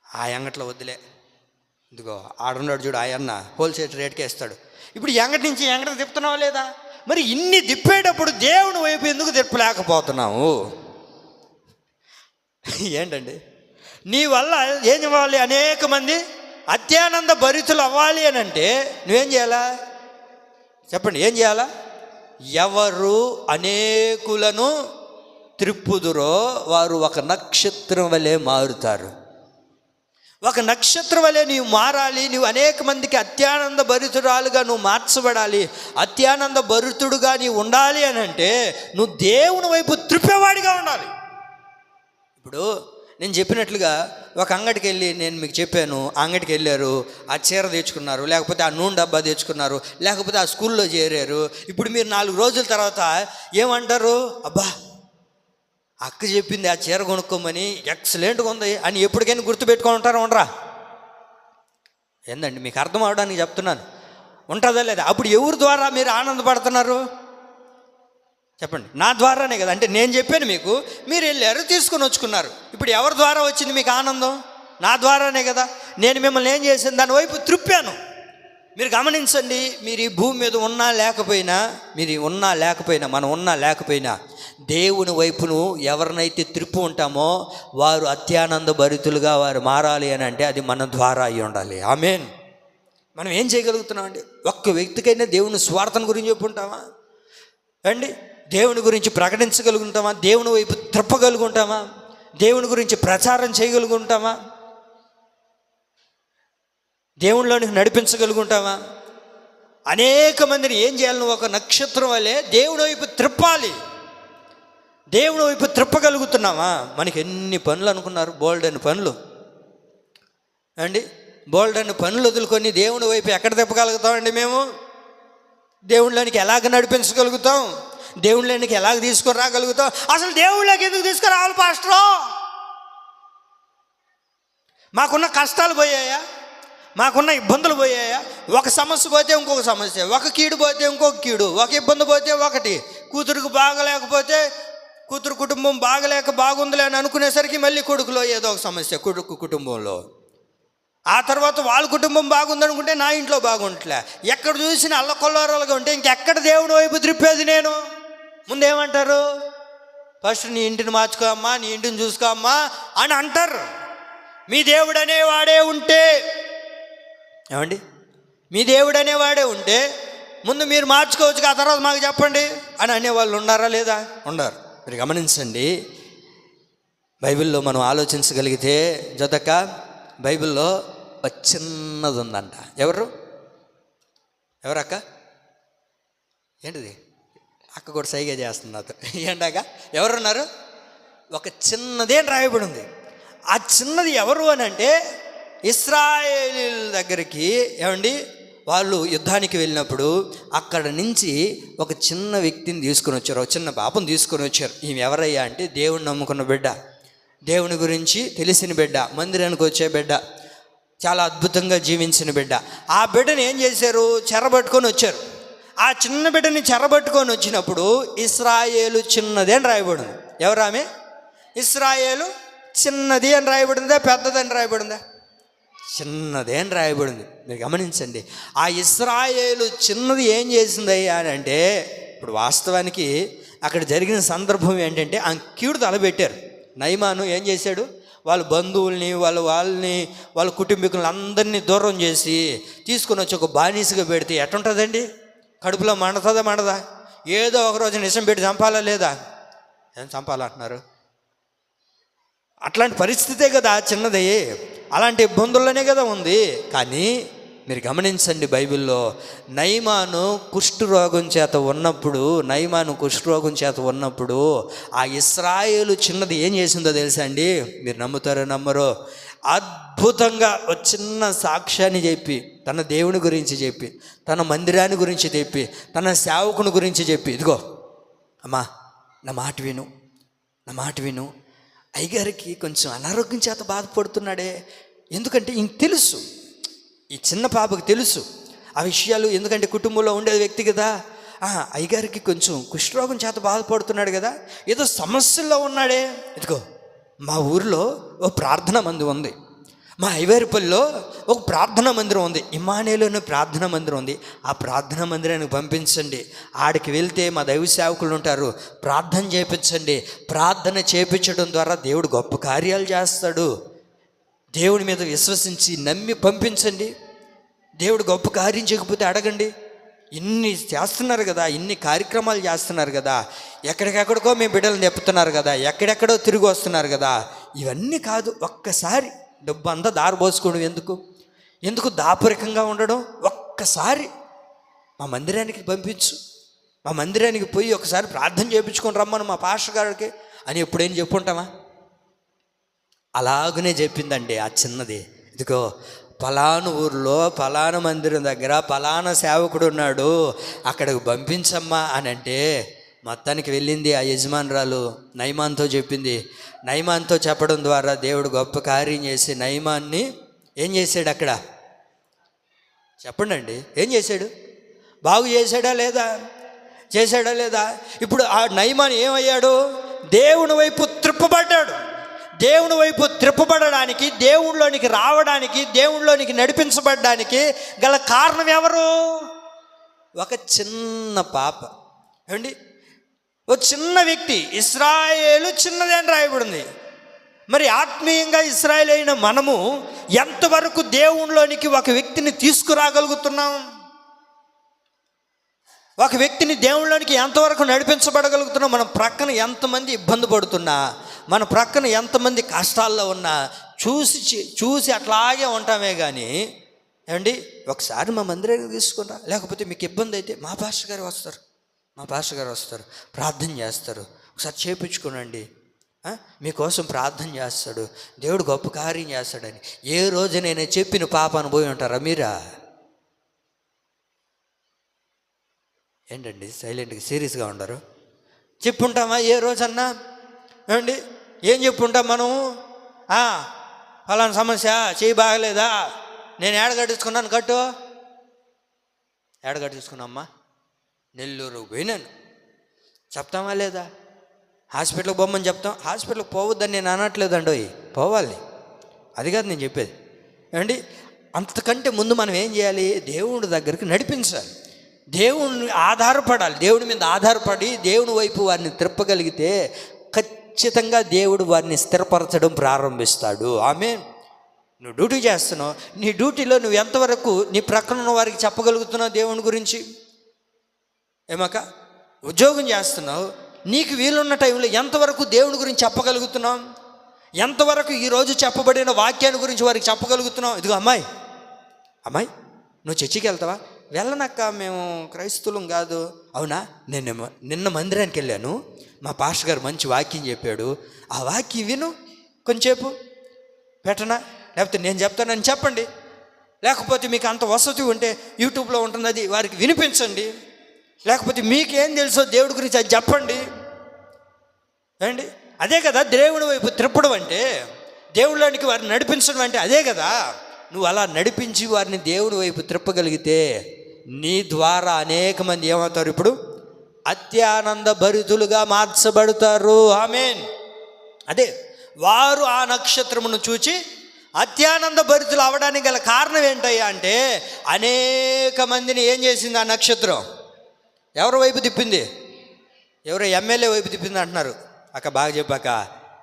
ఆ అంగట్లో వద్దులే, ఇదిగో ఆడున్నాడు చూడు, ఆయన హోల్సేల్ రేట్కే ఇస్తాడు. ఇప్పుడు ఈ అంగటి నుంచి ఈ అంగటికి తిప్పుతున్నావా లేదా? మరి ఇన్ని తిప్పేటప్పుడు దేవుని వైపు ఎందుకు తిప్పలేకపోతున్నావు? ఏంటండి నీ వల్ల ఏం అవ్వాలి? అనేక మంది అత్యానంద భరితులు అవ్వాలి అని అంటే నువ్వేం చేయాలా చెప్పండి? ఏం చేయాలా? ఎవరు అనేకులను త్రిప్పుదురో వారు ఒక నక్షత్రం వలె మారుతారు. ఒక నక్షత్రం వలె నీవు మారాలి. నువ్వు అనేక మందికి అత్యానంద భరితురాలుగా నువ్వు మార్చబడాలి. అత్యానంద భరితుడుగా నీవు ఉండాలి అని అంటే నువ్వు దేవుని వైపు త్రిప్పేవాడిగా ఉండాలి. ఇప్పుడు నేను చెప్పినట్లుగా ఒక అంగడికి వెళ్ళి, నేను మీకు చెప్పాను, ఆ అంగడికి వెళ్ళారు, ఆ చీర తెచ్చుకున్నారు, లేకపోతే ఆ నూనె డబ్బా తెచ్చుకున్నారు, లేకపోతే ఆ స్కూల్లో చేరారు. ఇప్పుడు మీరు 4 రోజుల తర్వాత ఏమంటారు? అబ్బా అక్క చెప్పింది ఆ చీర కొనుక్కోమని, ఎక్సలెంట్గా ఉంది అని ఎప్పటికైనా గుర్తుపెట్టుకొని ఉంటారా? ఉండరా? ఏందండి మీకు అర్థం అవడానికి చెప్తున్నాను. ఉంటుందా లేదా? అప్పుడు ఎవరి ద్వారా మీరు ఆనందపడుతున్నారు చెప్పండి? నా ద్వారానే కదా. అంటే నేను చెప్పాను మీకు, మీరు వెళ్ళారు, తీసుకొని వచ్చుకున్నారు. ఇప్పుడు ఎవరి ద్వారా వచ్చింది మీకు ఆనందం? నా ద్వారానే కదా. నేను మిమ్మల్ని ఏం చేశాను? దాని వైపు త్రిప్పాను. మీరు గమనించండి, మీరు ఈ భూమి మీద ఉన్నా లేకపోయినా, మనం ఉన్నా లేకపోయినా దేవుని వైపును ఎవరినైతే త్రిప్పు ఉంటామో వారు అత్యానంద భరితులుగా వారు మారాలి అని అంటే అది మన ద్వారా అయి ఉండాలి. ఆమేన్. మనం ఏం చేయగలుగుతున్నాం అండి? ఒక్క వ్యక్తికైనా దేవుని స్వార్థం గురించి చెప్పుకుంటామా అండి? దేవుని గురించి ప్రకటించగలుగుంటామా? దేవుని వైపు త్రిప్పగలుగుంటామా? దేవుని గురించి ప్రచారం చేయగలుగుంటామా? దేవునిలోనికి నడిపించగలుగుంటామా? అనేక మందిని ఏం చేయాలి? నువ్వు ఒక నక్షత్రం వల్లే దేవుని వైపు త్రిప్పాలి. దేవుని వైపు త్రిప్పగలుగుతున్నామా? మనకి ఎన్ని పనులు అనుకున్నారు, బోల్డెన్ పనులు అండి. బోల్డెన్ పనులు వదులుకొని దేవుని వైపు ఎక్కడ తిప్పగలుగుతామండి? మేము దేవుళ్ళకి ఎలాగ నడిపించగలుగుతాం? దేవుళ్ళకి ఎలాగ తీసుకొని రాగలుగుతాం? అసలు దేవుళ్ళకి ఎందుకు తీసుకురావాలి పాస్టరు? మాకున్న కష్టాలు పోయాయా? మాకున్న ఇబ్బందులు పోయాయా? ఒక సమస్య పోతే ఇంకొక సమస్య, ఒక కీడు పోతే ఇంకొక కీడు, ఒక ఇబ్బంది పోతే ఒకటి, కూతురుకు బాగలేకపోతే కూతురు కుటుంబం బాగుందిలే అని అనుకునేసరికి మళ్ళీ కొడుకులో ఏదో ఒక సమస్య, కొడుకు కుటుంబంలో. ఆ తర్వాత వాళ్ళ కుటుంబం బాగుందనుకుంటే నా ఇంట్లో బాగుంటలే. ఎక్కడ చూసినా అల్లకొల్లారాలుగా ఉంటే ఇంకెక్కడ దేవుని వైపు త్రిప్పేది నేను? ముందేమంటారు? ఫస్ట్ నీ ఇంటిని మార్చుకో అమ్మా, నీ ఇంటిని చూసుకో అమ్మా అని అంటారు. మీ దేవుడు అనేవాడే ఉంటే, ఏమండి, మీ దేవుడు అనేవాడే ఉంటే ముందు మీరు మార్చుకోవచ్చు, ఆ తర్వాత మాకు చెప్పండి అని అనేవాళ్ళు ఉన్నారా లేదా? ఉండరు. మీరు గమనించండి, బైబిల్లో మనం ఆలోచించగలిగితే జతక బైబిల్లో ఒక చిన్నది ఉందంట. ఎవరక్క? ఏంటిది? అక్క కూడా సైగా చేస్తుంది నాతో. ఏంటక్క? ఎవరున్నారు? ఒక చిన్నదే రాయబడి ఉంది. ఆ చిన్నది ఎవరు అని అంటే ఇశ్రాయేలీయుల దగ్గరికి, ఏమండి, వాళ్ళు యుద్ధానికి వెళ్ళినప్పుడు అక్కడ నుంచి ఒక చిన్న వ్యక్తిని తీసుకొని వచ్చారు, ఒక చిన్న పాపను తీసుకొని వచ్చారు. ఈమె ఎవరయ్యా అంటే దేవుని నమ్ముకున్న బిడ్డ, దేవుని గురించి తెలిసిన బిడ్డ, మందిరానికి వచ్చే బిడ్డ, చాలా అద్భుతంగా జీవించిన బిడ్డ. ఆ బిడ్డను ఏం చేశారు? చెరబట్టుకొని వచ్చారు. ఆ చిన్న బిడ్డని చెరబట్టుకొని వచ్చినప్పుడు ఇశ్రాయేలు చిన్నది అని రాయబడింది. ఎవరు ఆమె? ఇశ్రాయేలు చిన్నది అని రాయబడిందా, పెద్దది అని రాయబడిందా? చిన్నదే అని రాయబడింది. మీరు గమనించండి, ఆ ఇశ్రాయేలు చిన్నది ఏం చేసిందయ్యా అని అంటే, ఇప్పుడు వాస్తవానికి అక్కడ జరిగిన సందర్భం ఏంటంటే ఆ కీడు తలబెట్టారు. నయమాను ఏం చేశాడు? వాళ్ళ బంధువుల్ని వాళ్ళ కుటుంబీకులను అందరినీ దూరం చేసి తీసుకొని వచ్చి ఒక బానిసగా పెడితే ఎట్టుంటుందండి? కడుపులో మండదా? ఏదో ఒకరోజు నిజం పెట్టి చంపాలా లేదా? ఏం చంపాలంటున్నారు? అట్లాంటి పరిస్థితే కదా చిన్నది. అలాంటి ఇబ్బందుల్లోనే కదా ఉంది. కానీ మీరు గమనించండి, బైబిల్లో నయమాను కుష్ఠరోగం చేత ఉన్నప్పుడు ఆ ఇశ్రాయేలు చిన్నది ఏం చేసిందో తెలుసా అండి? మీరు నమ్ముతారో నమ్మరో, అద్భుతంగా ఒక చిన్న సాక్ష్యాన్ని చెప్పి, తన దేవుని గురించి చెప్పి, తన మందిరాన్ని గురించి చెప్పి, తన సేవకుని గురించి చెప్పి, ఇదిగో అమ్మా నా మాట విను, అయ్యగారికి కొంచెం అనారోగ్యం చేత బాధపడుతున్నాడే. ఎందుకంటే ఇంక తెలుసు, ఈ చిన్న పాపకు తెలుసు ఆ విషయాలు. ఎందుకంటే కుటుంబంలో ఉండే వ్యక్తి కదా. అయ్యగారికి కొంచెం కుష్ఠరోగం చేత బాధపడుతున్నాడు కదా, ఏదో సమస్యల్లో ఉన్నాడే. ఇదిగో మా ఊరిలో ఒక ప్రార్థనా మందిరం ఉంది, మా ఐవేరుపల్లిలో ఒక ప్రార్థనా మందిరం ఉంది, ఇమ్మానుయేలుని ప్రార్థనా మందిరం ఉంది. ఆ ప్రార్థనా మందిరానికి పంపించండి. ఆడికి వెళ్తే మా దైవ సేవకులు ఉంటారు, ప్రార్థన చేయించండి. ప్రార్థన చేయించడం ద్వారా దేవుడు గొప్ప కార్యాలు చేస్తాడు. దేవుడి మీద విశ్వసించి నమ్మి పంపించండి. దేవుడు గొప్ప కార్యం చేయకపోతే అడగండి. ఇన్ని చేస్తున్నారు కదా, ఇన్ని కార్యక్రమాలు చేస్తున్నారు కదా, ఎక్కడికెక్కడికో మేము బిడ్డలు చెప్తున్నారు కదా, ఎక్కడెక్కడో తిరిగి వస్తున్నారు కదా. ఇవన్నీ కాదు, ఒక్కసారి డబ్బు అంతా దారిపోసుకోవడం ఎందుకు దాపరికంగా ఉండడం? ఒక్కసారి మా మందిరానికి పంపించు, మా మందిరానికి పోయి ఒకసారి ప్రార్థన చేయించుకొని రమ్మను మా పాస్టర్ గారికి అని ఎప్పుడేం చెప్పుంటామా? అలాగనే చెప్పిందండి ఆ చిన్నది. ఇదిగో పలాను ఊర్లో పలానా మందిరం దగ్గర పలానా సేవకుడు ఉన్నాడు, అక్కడికి పంపించమ్మా అని అంటే మొత్తానికి వెళ్ళింది. ఆ యజమానురాలు నయమాన్తో చెప్పింది. నయమాన్తో చెప్పడం ద్వారా దేవుడు గొప్ప కార్యం చేసి నయమాన్ని ఏం చేశాడు? అక్కడ చెప్పండి అండి, ఏం చేశాడు? బాగు చేశాడా లేదా? ఇప్పుడు ఆ నయమాన్ ఏమయ్యాడు? దేవుని వైపు త్రిప్పబడ్డాడు. దేవుని వైపు త్రిప్పబడడానికి, దేవుళ్ళలోనికి రావడానికి, దేవుళ్ళలోనికి నడిపించబడడానికి గల కారణం ఎవరు? ఒక చిన్న పాప ఏమండి, ఒక చిన్న వ్యక్తి. ఇశ్రాయేలు చిన్నది అని రాయబడింది. మరి ఆత్మీయంగా ఇశ్రాయేలు అయిన మనము ఎంతవరకు దేవుళ్ళలోనికి ఒక వ్యక్తిని తీసుకురాగలుగుతున్నాం? ఒక వ్యక్తిని దేవుళ్ళలోనికి ఎంతవరకు నడిపించబడగలుగుతున్నాం? మన ప్రక్కన ఎంతమంది ఇబ్బంది పడుతున్నా, మన ప్రక్కన ఎంతమంది కష్టాల్లో ఉన్నా చూసి అట్లాగే ఉంటామే. కానీ ఏమండి, ఒకసారి మా మందిరానికి తీసుకున్నా, లేకపోతే మీకు ఇబ్బంది అయితే మా పాస్టర్ గారు వస్తారు, ప్రార్థన చేస్తారు. ఒకసారి చేయించుకోనండి, మీకోసం ప్రార్థన చేస్తాడు, దేవుడు గొప్ప కార్యం చేస్తాడని ఏ రోజు నేను చెప్పిన పాపను పోయి ఉంటారా మీరా? ఏంటండి సైలెంట్గా సీరియస్గా ఉండరు? చెప్పుంటామా ఏ రోజన్నా? ఏమండి, ఏం చెప్పుంటాం మనం? ఫలానా సమస్య, చేయి బాగలేదా, నేను ఏడగట్టించుకున్నాను, ఏడగట్టించుకున్నామ్మా, నెల్లూరు పోయినాను చెప్తామా లేదా? హాస్పిటల్కి పోమని చెప్తాం. హాస్పిటల్కి పోవద్దని నేను అనట్లేదండి, పోవాలి, అది కాదు నేను చెప్పేది. ఏమండి, అంతకంటే ముందు మనం ఏం చేయాలి? దేవుడి దగ్గరికి నడిపించాలి, దేవుని ఆధారపడాలి. దేవుడి మీద ఆధారపడి దేవుని వైపు వారిని త్రిప్పగలిగితే ఖచ్చితంగా దేవుడు వారిని స్థిరపరచడం ప్రారంభిస్తాడు. ఆమేన్. నువ్వు డ్యూటీ చేస్తున్నావు, నీ డ్యూటీలో నువ్వు ఎంతవరకు నీ ప్రక్కన ఉన్న వారికి చెప్పగలుగుతున్నావు దేవుని గురించి? ఏమాక ఉద్యోగం చేస్తున్నావు, నీకు వీలున్న టైంలో ఎంతవరకు దేవుని గురించి చెప్పగలుగుతున్నావు? ఎంతవరకు ఈరోజు చెప్పబడిన వాక్యాన్ని గురించి వారికి చెప్పగలుగుతున్నావు? ఇదిగో అమ్మాయి, నువ్వు చర్చికి వెళ్తావా? వెళ్ళనక్క, మేము క్రైస్తవులం కాదు. అవునా? నేను నిన్న మందిరానికి వెళ్ళాను, మా పాస్టర్ గారు మంచి వాక్యం చెప్పాడు, ఆ వాక్యం విను, కొంచెంసేపు పెట్టనా, లేకపోతే నేను చెప్తానని చెప్పండి. లేకపోతే మీకు అంత వసతి ఉంటే యూట్యూబ్లో ఉంటుంది, అది వారికి వినిపించండి. లేకపోతే మీకేం తెలుసో దేవుడి గురించి అది చెప్పండి. ఏండి, అదే కదా దేవుడి వైపు త్రిప్పడం అంటే, దేవుళ్ళలోనికి వారిని నడిపించడం అంటే అదే కదా. నువ్వు అలా నడిపించి వారిని దేవుడి వైపు త్రిప్పగలిగితే నీ ద్వారా అనేక మంది ఏమవుతారు? ఇప్పుడు అత్యానంద భరితులుగా మార్చబడతారు. ఆమేన్. అదే వారు ఆ నక్షత్రమును చూచి అత్యానంద భరితులు అవడానికి గల కారణం ఏంటయ్యా అంటే, అనేక మందిని ఏం చేసింది ఆ నక్షత్రం? ఎవరి వైపు తిప్పింది? ఎవరో ఎమ్మెల్యే వైపు తిప్పింది అంటున్నారు. అక్క బాగా చెప్పాక,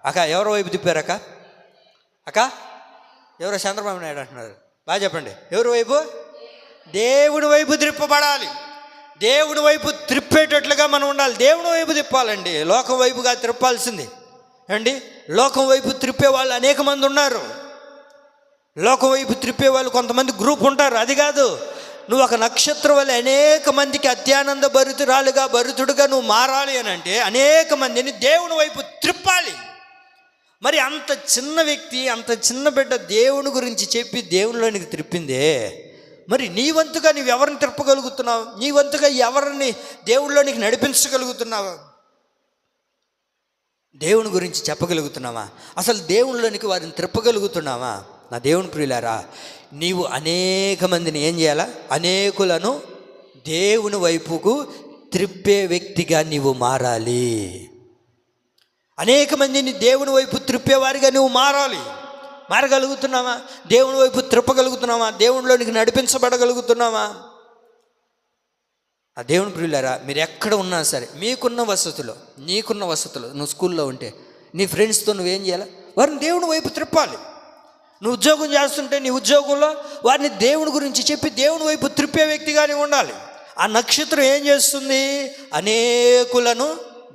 అక్క ఎవరి వైపు తిప్పారక్క? అక్క ఎవరో చంద్రబాబు నాయుడు అంటున్నారు, బాగా చెప్పండి. ఎవరి వైపు? దేవుడి వైపు త్రిప్పబడాలి. దేవుడి వైపు త్రిప్పేటట్లుగా మనం ఉండాలి. దేవుడి వైపు తిప్పాలండి, లోకం వైపుగా త్రిప్పాల్సింది అండి. లోకం వైపు త్రిప్పే వాళ్ళు అనేక మంది ఉన్నారు. లోకం వైపు త్రిప్పే వాళ్ళు కొంతమంది గ్రూప్ ఉంటారు. అది కాదు, నువ్వు ఒక నక్షత్రం వల్ల అనేక మందికి అత్యానంద భరితుడుగా నువ్వు మారాలి అని అంటే అనేక మందిని దేవుని వైపు త్రిప్పాలి. మరి అంత చిన్న వ్యక్తి, అంత చిన్న బిడ్డ దేవుని గురించి చెప్పి దేవునిలోనికి త్రిప్పిందే, మరి నీ వంతుగా నువ్వు ఎవరిని తిప్పగలుగుతున్నావు? నీ వంతుగా ఎవరిని దేవుళ్ళలోనికి నడిపించగలుగుతున్నావు? దేవుని గురించి చెప్పగలుగుతున్నావా? అసలు దేవుళ్ళలోనికి వారిని తిప్పగలుగుతున్నావా? నా దేవుని ప్రియులారా, నీవు అనేక మందిని ఏం చేయాలా? అనేకులను దేవుని వైపుకు త్రిప్పే వ్యక్తిగా నీవు మారాలి. అనేక మందిని దేవుని వైపు త్రిప్పేవారిగా నువ్వు మారాలి. మారగలుగుతున్నావా? దేవుని వైపు త్రిప్పగలుగుతున్నావా? దేవునిలోనికి నడిపించబడగలుగుతున్నావా? ఆ దేవుని ప్రియులారా, మీరు ఎక్కడ ఉన్నా సరే నీకున్న వసతులు నువ్వు స్కూల్లో ఉంటే నీ ఫ్రెండ్స్తో నువ్వేం చేయాలి? వారిని దేవుని వైపు త్రిప్పాలి. నువ్వు ఉద్యోగం చేస్తుంటే నీ ఉద్యోగంలో వారిని దేవుని గురించి చెప్పి దేవుని వైపు త్రిప్పే వ్యక్తిగానే ఉండాలి. ఆ నక్షత్రం ఏం చేస్తుంది? అనేకులను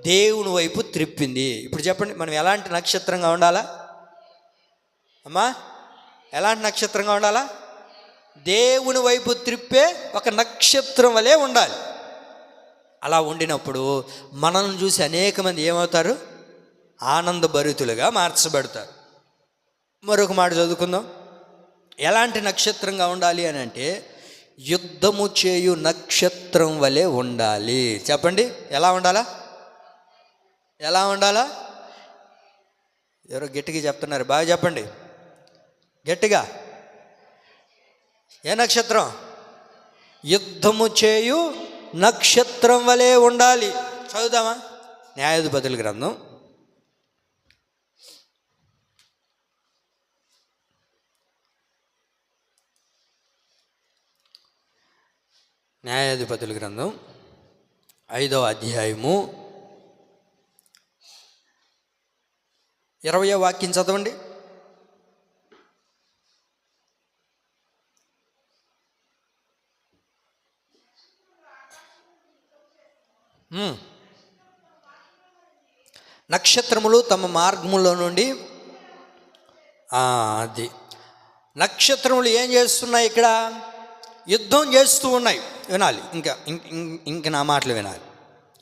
దేవుని వైపు త్రిప్పింది. ఇప్పుడు చెప్పండి, మనం ఎలాంటి నక్షత్రంగా ఉండాలా అమ్మా? ఎలాంటి నక్షత్రంగా ఉండాలా? దేవుని వైపు త్రిప్పే ఒక నక్షత్రం వలె ఉండాలి. అలా ఉండినప్పుడు మనల్ని చూసి అనేక మంది ఏమవుతారు? ఆనందభరితులుగా మార్చబడతారు. మరొక మాట చదువుకుందాం. ఎలాంటి నక్షత్రంగా ఉండాలి అని అంటే యుద్ధము చేయు నక్షత్రం వలె ఉండాలి. చెప్పండి, ఎలా ఉండాలా? ఎలా ఉండాలా? ఎవరో గట్టిగా చెప్తున్నారు, బాగా చెప్పండి గట్టిగా. ఏ నక్షత్రం? యుద్ధము చేయు నక్షత్రం వలె ఉండాలి. చదువుదామా? న్యాయాధిపతుల గ్రంథం 5వ అధ్యాయము 20వ వాక్యం చదవండి. నక్షత్రములు తమ మార్గములో నుండి అది నక్షత్రములు ఏం చేస్తున్నాయి? ఇక్కడ యుద్ధం చేస్తూ ఉన్నాయి. వినాలి, ఇంకా నా మాటలు వినాలి.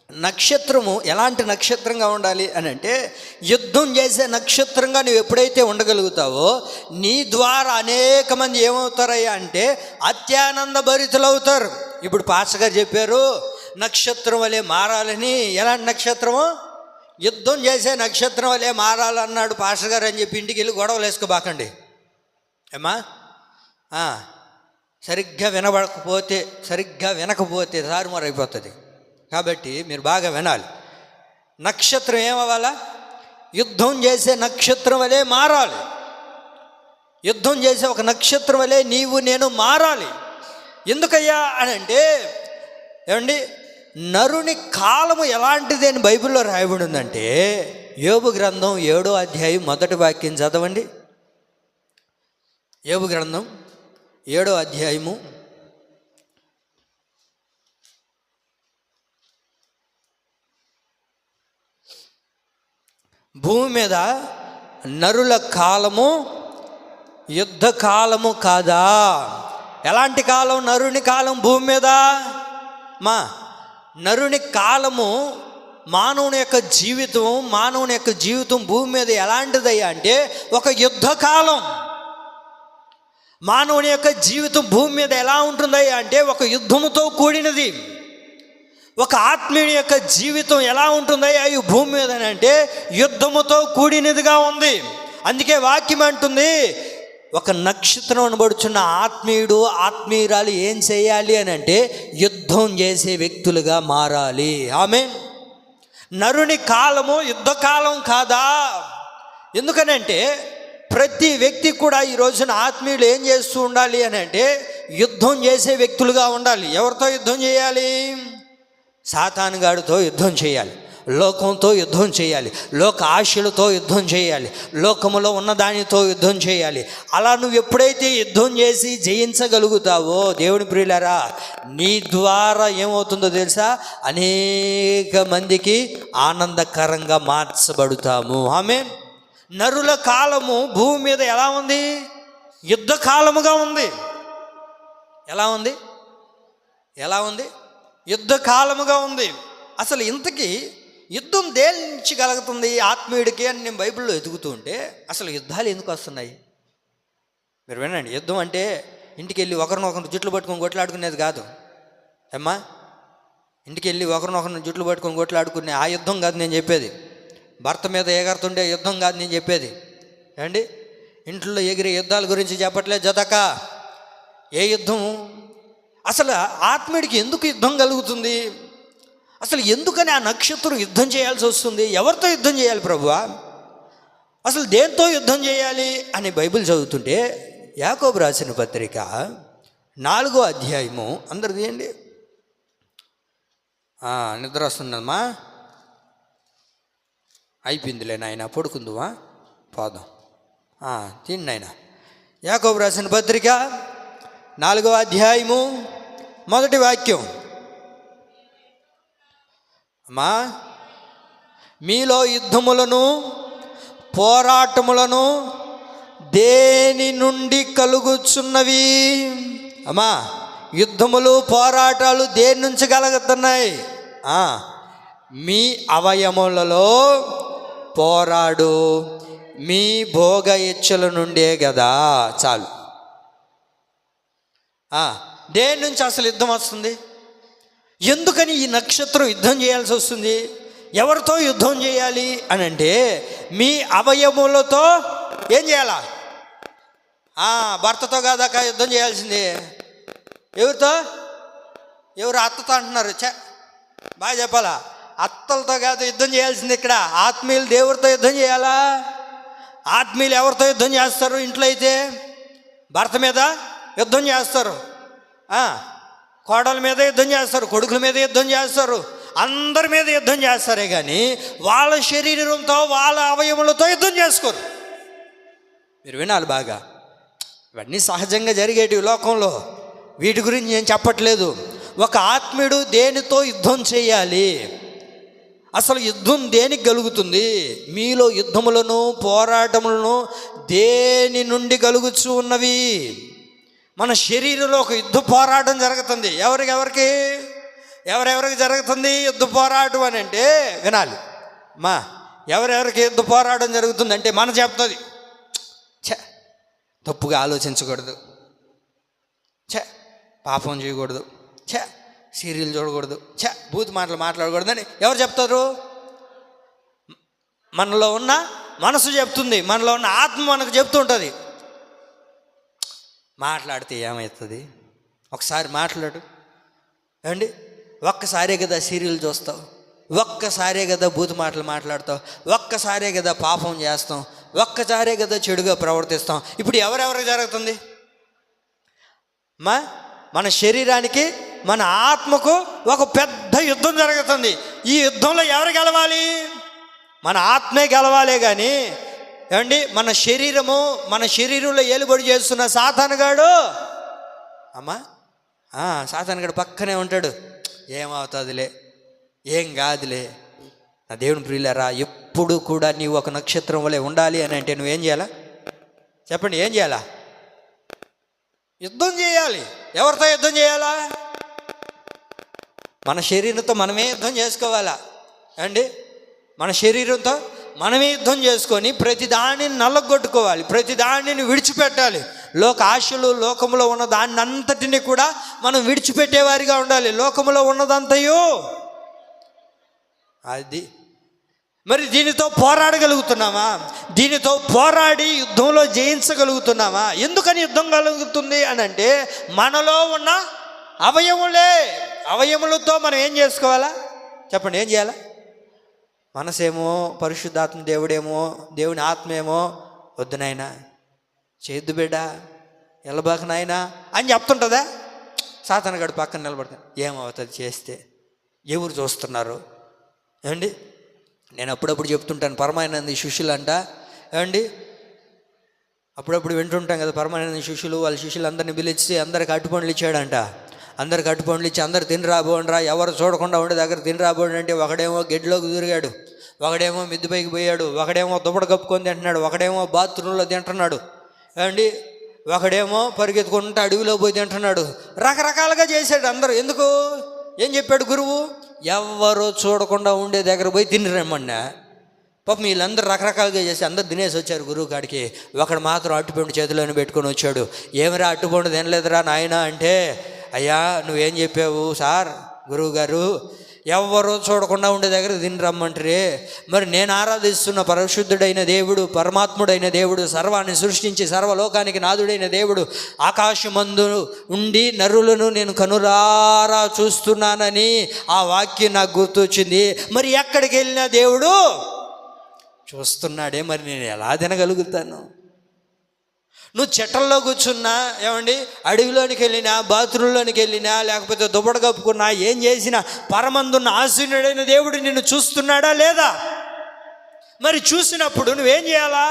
నక్షత్రము ఎలాంటి నక్షత్రంగా ఉండాలి అని అంటే యుద్ధం చేసే నక్షత్రంగా నువ్వు ఎప్పుడైతే ఉండగలుగుతావో నీ ద్వారా అనేక మంది ఏమవుతారయ్యా అంటే అత్యానంద భరితులు అవుతారు. ఇప్పుడు పాస్టర్ గారు చెప్పారు నక్షత్రం వలె మారాలని. ఎలాంటి నక్షత్రము? యుద్ధం చేసే నక్షత్రం వలె మారాలన్నాడు పాస్టర్ గారు అని చెప్పి ఇంటికి వెళ్ళి గొడవలు వేసుకోబాకండి ఏమా. సరిగ్గా వినకపోతే తారుమారైపోతుంది. కాబట్టి మీరు బాగా వినాలి. నక్షత్రం ఏమవ్వాలా? యుద్ధం చేసే నక్షత్రం వలె మారాలి. యుద్ధం చేసే ఒక నక్షత్రం వలె నీవు నేను మారాలి. ఎందుకయ్యా అని అంటే ఏమండి, నరుని కాలము ఎలాంటిది అని బైబిల్లో రాయబడి ఉందంటే యోబు గ్రంథం 7వ అధ్యాయం 1వ వాక్యం చదవండి. యోబు గ్రంథం 7వ అధ్యాయము 'భూమి మీద నరుల కాలము యుద్ధ కాలము కాదా? ఎలాంటి కాలం? నరుని కాలం భూమి మీద. నరుని కాలము మానవుని యొక్క జీవితం భూమి మీద ఎలాంటిదయ్యా అంటే ఒక యుద్ధ కాలం. మానవుని యొక్క జీవితం భూమి మీద ఎలా ఉంటుందయ్యా అంటే ఒక యుద్ధముతో కూడినది. ఒక ఆత్మీయుని యొక్క జీవితం ఎలా ఉంటుందయ్యా ఈ భూమి మీద అంటే యుద్ధముతో కూడినదిగా ఉంది. అందుకే వాక్యం అంటుంది ఒక నక్షత్రం అనబడుచున్న ఆత్మీయురాలు ఏం చేయాలి అని అంటే యుద్ధం చేసే వ్యక్తులుగా మారాలి. ఆమేన్. నరుని కాలము యుద్ధ కాలం కాదా? ఎందుకనంటే ప్రతి వ్యక్తి కూడా ఈ రోజున ఆత్మీయులు ఏం చేస్తూ ఉండాలి అని అంటే యుద్ధం చేసే వ్యక్తులుగా ఉండాలి. ఎవరితో యుద్ధం చేయాలి? సాతానుగాడితో యుద్ధం చేయాలి, లోకంతో యుద్ధం చేయాలి, లోక ఆశలతో యుద్ధం చేయాలి, లోకములో ఉన్న దానితో యుద్ధం చేయాలి. అలా నువ్వు ఎప్పుడైతే యుద్ధం చేసి జయించగలుగుతావో దేవుని ప్రియులారా, నీ ద్వారా ఏమవుతుందో తెలుసా? అనేక మందికి ఆనందకరంగా మార్చబడుతాము. ఆమేన్. నరుల కాలము భూమి మీద ఎలా ఉంది? యుద్ధకాలముగా ఉంది. ఎలా ఉంది? యుద్ధకాలముగా ఉంది. అసలు ఇంతకీ యుద్ధం దేని నుంచి కలుగుతుంది ఆత్మీయుడికి అని నేను బైబిల్లో ఎదుగుతూ ఉంటే అసలు యుద్ధాలు ఎందుకు వస్తున్నాయి? మీరు వినండి. యుద్ధం అంటే ఇంటికి వెళ్ళి ఒకరినొకరు జుట్లు పట్టుకొని కొట్లాడుకునేది కాదు అమ్మా. ఇంటికి వెళ్ళి ఒకరినొకరిని జుట్లు పట్టుకొని కొట్లాడుకునే ఆ యుద్ధం కాదు నేను చెప్పేది. భర్త మీద ఎగరుతుండే యుద్ధం కాదు నేను చెప్పేది. ఏమండి, ఇంట్లో ఎగిరే యుద్ధాల గురించి చెప్పట్లేదు జతక. ఏ యుద్ధం? అసలు ఆత్మీయుడికి ఎందుకు యుద్ధం కలుగుతుంది? అసలు ఎందుకని ఆ నక్షత్రం యుద్ధం చేయాల్సి వస్తుంది? ఎవరితో యుద్ధం చేయాలి ప్రభువా? అసలు దేంతో యుద్ధం చేయాలి అని బైబిల్ చదువుతుంటే యాకోబు రాసిన పత్రిక 4వ అధ్యాయము, అందరు తీయండి. నిద్ర వస్తుందమ్మా, అయిపోయిందిలే నాయన, పడుకుందువా, పోదాం. తిండి నాయన. యాకోబు రాసిన పత్రిక 4వ అధ్యాయము 1వ వాక్యం. అమ్మా, మీలో యుద్ధములను పోరాటములను దేని నుండి కలుగుచున్నవి? అమ్మా, యుద్ధములు పోరాటాలు దేని నుంచి కలుగుతున్నాయి? మీ అవయములలో పోరాడు మీ భోగ ఇచ్చల నుండే కదా. చాలు. దేని నుంచి అసలు యుద్ధం వస్తుంది? ఎందుకని ఈ నక్షత్రం యుద్ధం చేయాల్సి వస్తుంది? ఎవరితో యుద్ధం చేయాలి అని అంటే మీ అవయములతో. ఏం చేయాలా? భర్తతో కాదాక యుద్ధం చేయాల్సింది. ఎవరితో? ఎవరు? అత్తతో అంటున్నారు. బాగా చెప్పాలా? అత్తలతో కాదు యుద్ధం చేయాల్సింది ఇక్కడ. ఆత్మీయులు దేవుడితో యుద్ధం చేయాలా? ఆత్మీయులు ఎవరితో యుద్ధం చేస్తారు? ఇంట్లో అయితే భర్త మీద యుద్ధం చేస్తారు, కోడల మీద యుద్ధం చేస్తారు, కొడుకుల మీద యుద్ధం చేస్తారు, అందరి మీద యుద్ధం చేస్తారే కానీ వాళ్ళ శరీరంతో వాళ్ళ అవయములతో యుద్ధం చేసుకోరు. మీరు వినాలి బాగా. ఇవన్నీ సహజంగా జరిగేటివి లోకంలో. వీటి గురించి నేను చెప్పట్లేదు. ఒక ఆత్మీయుడు దేనితో యుద్ధం చేయాలి? అసలు యుద్ధం దేనికి కలుగుతుంది? మీలో యుద్ధములను పోరాటములను దేని నుండి కలుగుచూ ఉన్నవి? మన శరీరంలో ఒక యుద్ధ పోరాటం జరుగుతుంది. ఎవరెవరికి జరుగుతుంది యుద్ధ పోరాటం అని అంటే వినాలి మా. ఎవరెవరికి యుద్ధ పోరాటం జరుగుతుంది అంటే మన చెప్తుంది. తప్పుగా ఆలోచించకూడదు, పాపం చేయకూడదు, సీరియల్ చూడకూడదు, బూత్ మాటలు మాట్లాడకూడదని ఎవరు చెప్తారు? మనలో ఉన్న మనసు చెప్తుంది, మనలో ఉన్న ఆత్మ మనకు చెప్తూ ఉంటుంది. మాట్లాడితే ఏమవుతుంది? ఒకసారి మాట్లాడు. ఏమండి, ఒక్కసారే కదా సీరియల్ చూస్తావు, ఒక్కసారే కదా బూత్ మాటలు మాట్లాడతావు, ఒక్కసారే కదా పాపం చేస్తాం, ఒక్కసారే కదా చెడుగా ప్రవర్తిస్తాం. ఇప్పుడు ఎవరెవరికి జరుగుతుంది? మన శరీరానికి మన ఆత్మకు ఒక పెద్ద యుద్ధం జరుగుతుంది. ఈ యుద్ధంలో ఎవరు గెలవాలి? మన ఆత్మే గెలవాలే కానీ ఏమండి మన శరీరంలో ఏలుబడి చేస్తున్న సాతానుగాడు సాతానుగాడు పక్కనే ఉంటాడు. ఏమవుతుందిలే, ఏం కాదులే. నా దేవుని ప్రియులారా, ఎప్పుడు కూడా నీవు ఒక నక్షత్రం వలె ఉండాలి అని అంటే నువ్వేం చేయాలా? చెప్పండి, ఏం చేయాలా? యుద్ధం చేయాలి. ఎవరితో యుద్ధం చేయాలా? మన శరీరంతో మనమే యుద్ధం చేసుకోవాలా అండి. మన శరీరంతో మనమే యుద్ధం చేసుకొని ప్రతి దానిని నల్లగొట్టుకోవాలి, ప్రతి దానిని విడిచిపెట్టాలి. లోక ఆశలు, లోకంలో ఉన్న దాన్ని అంతటిని కూడా మనం విడిచిపెట్టేవారిగా ఉండాలి. లోకంలో ఉన్నదంతయో అది. మరి దీనితో పోరాడగలుగుతున్నామా? దీనితో పోరాడి యుద్ధంలో జయించగలుగుతున్నామా? ఎందుకని యుద్ధం కలుగుతుంది అని అంటే మనలో ఉన్న అవయములతో మనం ఏం చేసుకోవాలా? చెప్పండి, ఏం చేయాలా? మనసేమో పరిశుద్ధాత్మ, దేవుని ఆత్మేమో వద్దు నాయనా, చేద్దు బిడ్డ, ఎల్లబాక నాయనా అని చెప్తుంటుందా? సాతానుగాడు పక్కన నిలబడతాడు. ఏమవుతుంది చేస్తే? ఎవరు చూస్తున్నారు? ఏమండి, నేను అప్పుడప్పుడు చెప్తుంటాను, పరమానంద శిష్యులు అంట ఏమండి, అప్పుడప్పుడు వింటుంటాం కదా, పరమానంద శిష్యులు వాళ్ళ శిష్యులు అందరిని పిలిచి అందరికి అట్టుపండ్లు ఇచ్చాడంట. అందరికి అట్టుపండ్లు ఇచ్చి అందరు తిని రాబోండ్రా, ఎవరు చూడకుండా ఉండే దగ్గర తిని రాబోండి అంటే ఒకడేమో గెడ్లోకి దూరిగాడు, ఒకడేమో మిద్దుపైకి పోయాడు, ఒకడేమో దుప్పడ కప్పుకొని తింటున్నాడు, ఒకడేమో బాత్రూంలో తింటున్నాడు. ఏమండి, ఒకడేమో పరిగెత్తుకుంటూ అడవిలో పోయి తింటున్నాడు. రకరకాలుగా చేశాడు అందరూ. ఎందుకు? ఏం చెప్పాడు గురువు? ఎవరు చూడకుండా ఉండే దగ్గర పోయి తినరమ్మన్నా. పాపం వీళ్ళందరూ రకరకాలుగా చేసి అందరు తినేసి వచ్చారు గురువు కాడికి. ఒకడు మాత్రం అట్టుపండు చేతిలోనే పెట్టుకొని వచ్చాడు. ఏమిరా అట్టుపండు తినలేదురా నాయన అంటే, అయ్యా నువ్వేం చెప్పావు సార్ గురువు గారు, ఎవరు చూడకుండా ఉండే దగ్గర తిని రమ్మంటారే. మరి నేను ఆరాధిస్తున్న పరిశుద్ధుడైన దేవుడు, పరమాత్ముడైన దేవుడు, సర్వాన్ని సృష్టించి సర్వలోకానికి నాథుడైన దేవుడు, ఆకాశమందు ఉండి నరులను నేను కనులారా చూస్తున్నానని ఆ వాక్యం నాకు గుర్తొచ్చింది. మరి ఎక్కడికి వెళ్ళినా దేవుడు చూస్తున్నాడే, మరి నేను ఎలా తినగలుగుతాను? నువ్వు చెట్టల్లో కూర్చున్నా, ఏమండి అడవిలోనికి వెళ్ళినా, బాత్రూంలోనికి వెళ్ళినా, లేకపోతే దుప్పటి కప్పుకున్నా, ఏం చేసినా పరమందున్న ఆసీనుడైన దేవుడు నిన్ను చూస్తున్నాడా లేదా? మరి చూసినప్పుడు నువ్వేం చేయాలా?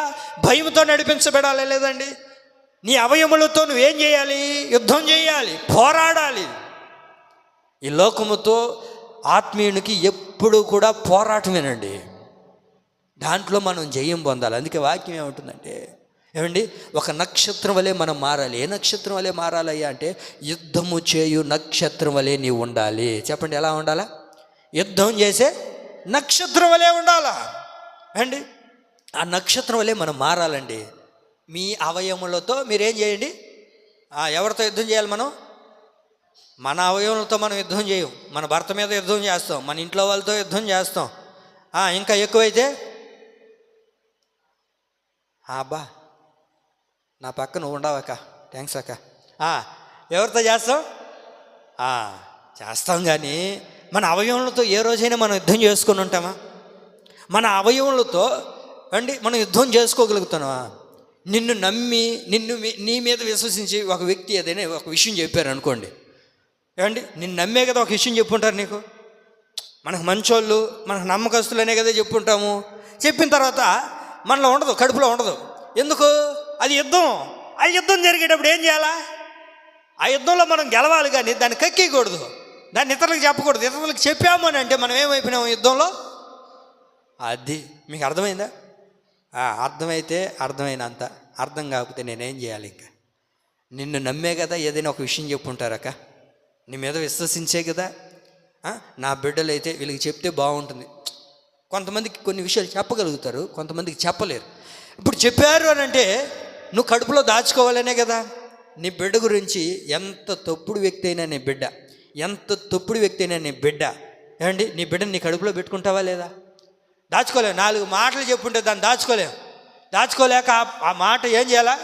భయంతో నడిపించబడాలి లేదండి? నీ అవయములతో నువ్వేం చేయాలి? యుద్ధం చేయాలి, పోరాడాలి. ఈ లోకముతో ఆత్మీయునికి ఎప్పుడు కూడా పోరాటమేనండి. దాంట్లో మనం జయం పొందాలి. అందుకే వాక్యం ఏముంటుందంటే, ఏమండి ఒక నక్షత్రం వలె మనం మారాలి. ఏ నక్షత్రం వలె మారాలయ్యా అంటే, యుద్ధము చేయు నక్షత్రం వలె నీవు ఉండాలి. చెప్పండి, ఎలా ఉండాలా? యుద్ధం చేసే నక్షత్రం వలె ఉండాలా అండి. ఆ నక్షత్రం వలె మనం మారాలండి. మీ అవయములతో మీరేం చేయండి? ఎవరితో యుద్ధం చేయాలి? మన అవయములతో మనం యుద్ధం చేయం. మన భర్త మీద యుద్ధం చేస్తాం, మన ఇంట్లో వాళ్ళతో యుద్ధం చేస్తాం. ఇంకా ఎక్కువైతే అబ్బా నా పక్క నువ్వు ఉండవక్క, థ్యాంక్స్ అక్క, ఎవరితో చేస్తాం? చేస్తాం. కానీ మన అవయవులతో ఏ రోజైనా మనం యుద్ధం చేసుకొని ఉంటామా? మన అవయవులతో అండి మనం యుద్ధం చేసుకోగలుగుతున్నావా? నిన్ను నమ్మి నీ మీద విశ్వసించి ఒక వ్యక్తి ఏదైనా ఒక విషయం చెప్పారు అనుకోండి, ఏమండి నిన్ను నమ్మే కదా ఒక విషయం చెప్పుంటారు నీకు. మనకు మంచోళ్ళు, మనకు నమ్మకస్తులనే కదా చెప్పుంటాము. చెప్పిన తర్వాత మనలో ఉండదు, కడుపులో ఉండదు. ఎందుకు? అది యుద్ధం. ఆ యుద్ధం జరిగేటప్పుడు ఏం చేయాలా? ఆ యుద్ధంలో మనం గెలవాలి, కానీ దాన్ని కక్కికూడదు, దాన్ని ఇతరులకు చెప్పకూడదు. ఇతరులకు చెప్పాము అని అంటే మనం ఏమైపోయినాము యుద్ధంలో. అది మీకు అర్థమైందా? అర్థమైతే అర్థమైనంత, అర్థం కాకపోతే నేనేం చేయాలి? ఇంకా నిన్ను నమ్మే కదా ఏదైనా ఒక విషయం చెప్పుంటారక్క, నీ మీద విశ్వసించే కదా. నా బిడ్డలు అయితే వీళ్ళకి చెప్తే బాగుంటుంది. కొంతమందికి కొన్ని విషయాలు చెప్పగలుగుతారు, కొంతమందికి చెప్పలేరు. ఇప్పుడు చెప్పారు అని అంటే నువ్వు కడుపులో దాచుకోవాలనే కదా. నీ బిడ్డ గురించి ఎంత తప్పుడు వ్యక్తి అయినా నీ బిడ్డ, ఎంత తప్పుడు వ్యక్తి అయినా నీ బిడ్డ, ఏమండి నీ బిడ్డని నీ కడుపులో పెట్టుకుంటావా లేదా? దాచుకోలేవు. 4 మాటలు చెప్పుంటే దాన్ని దాచుకోలేక ఆ మాట ఏం చేయాలా?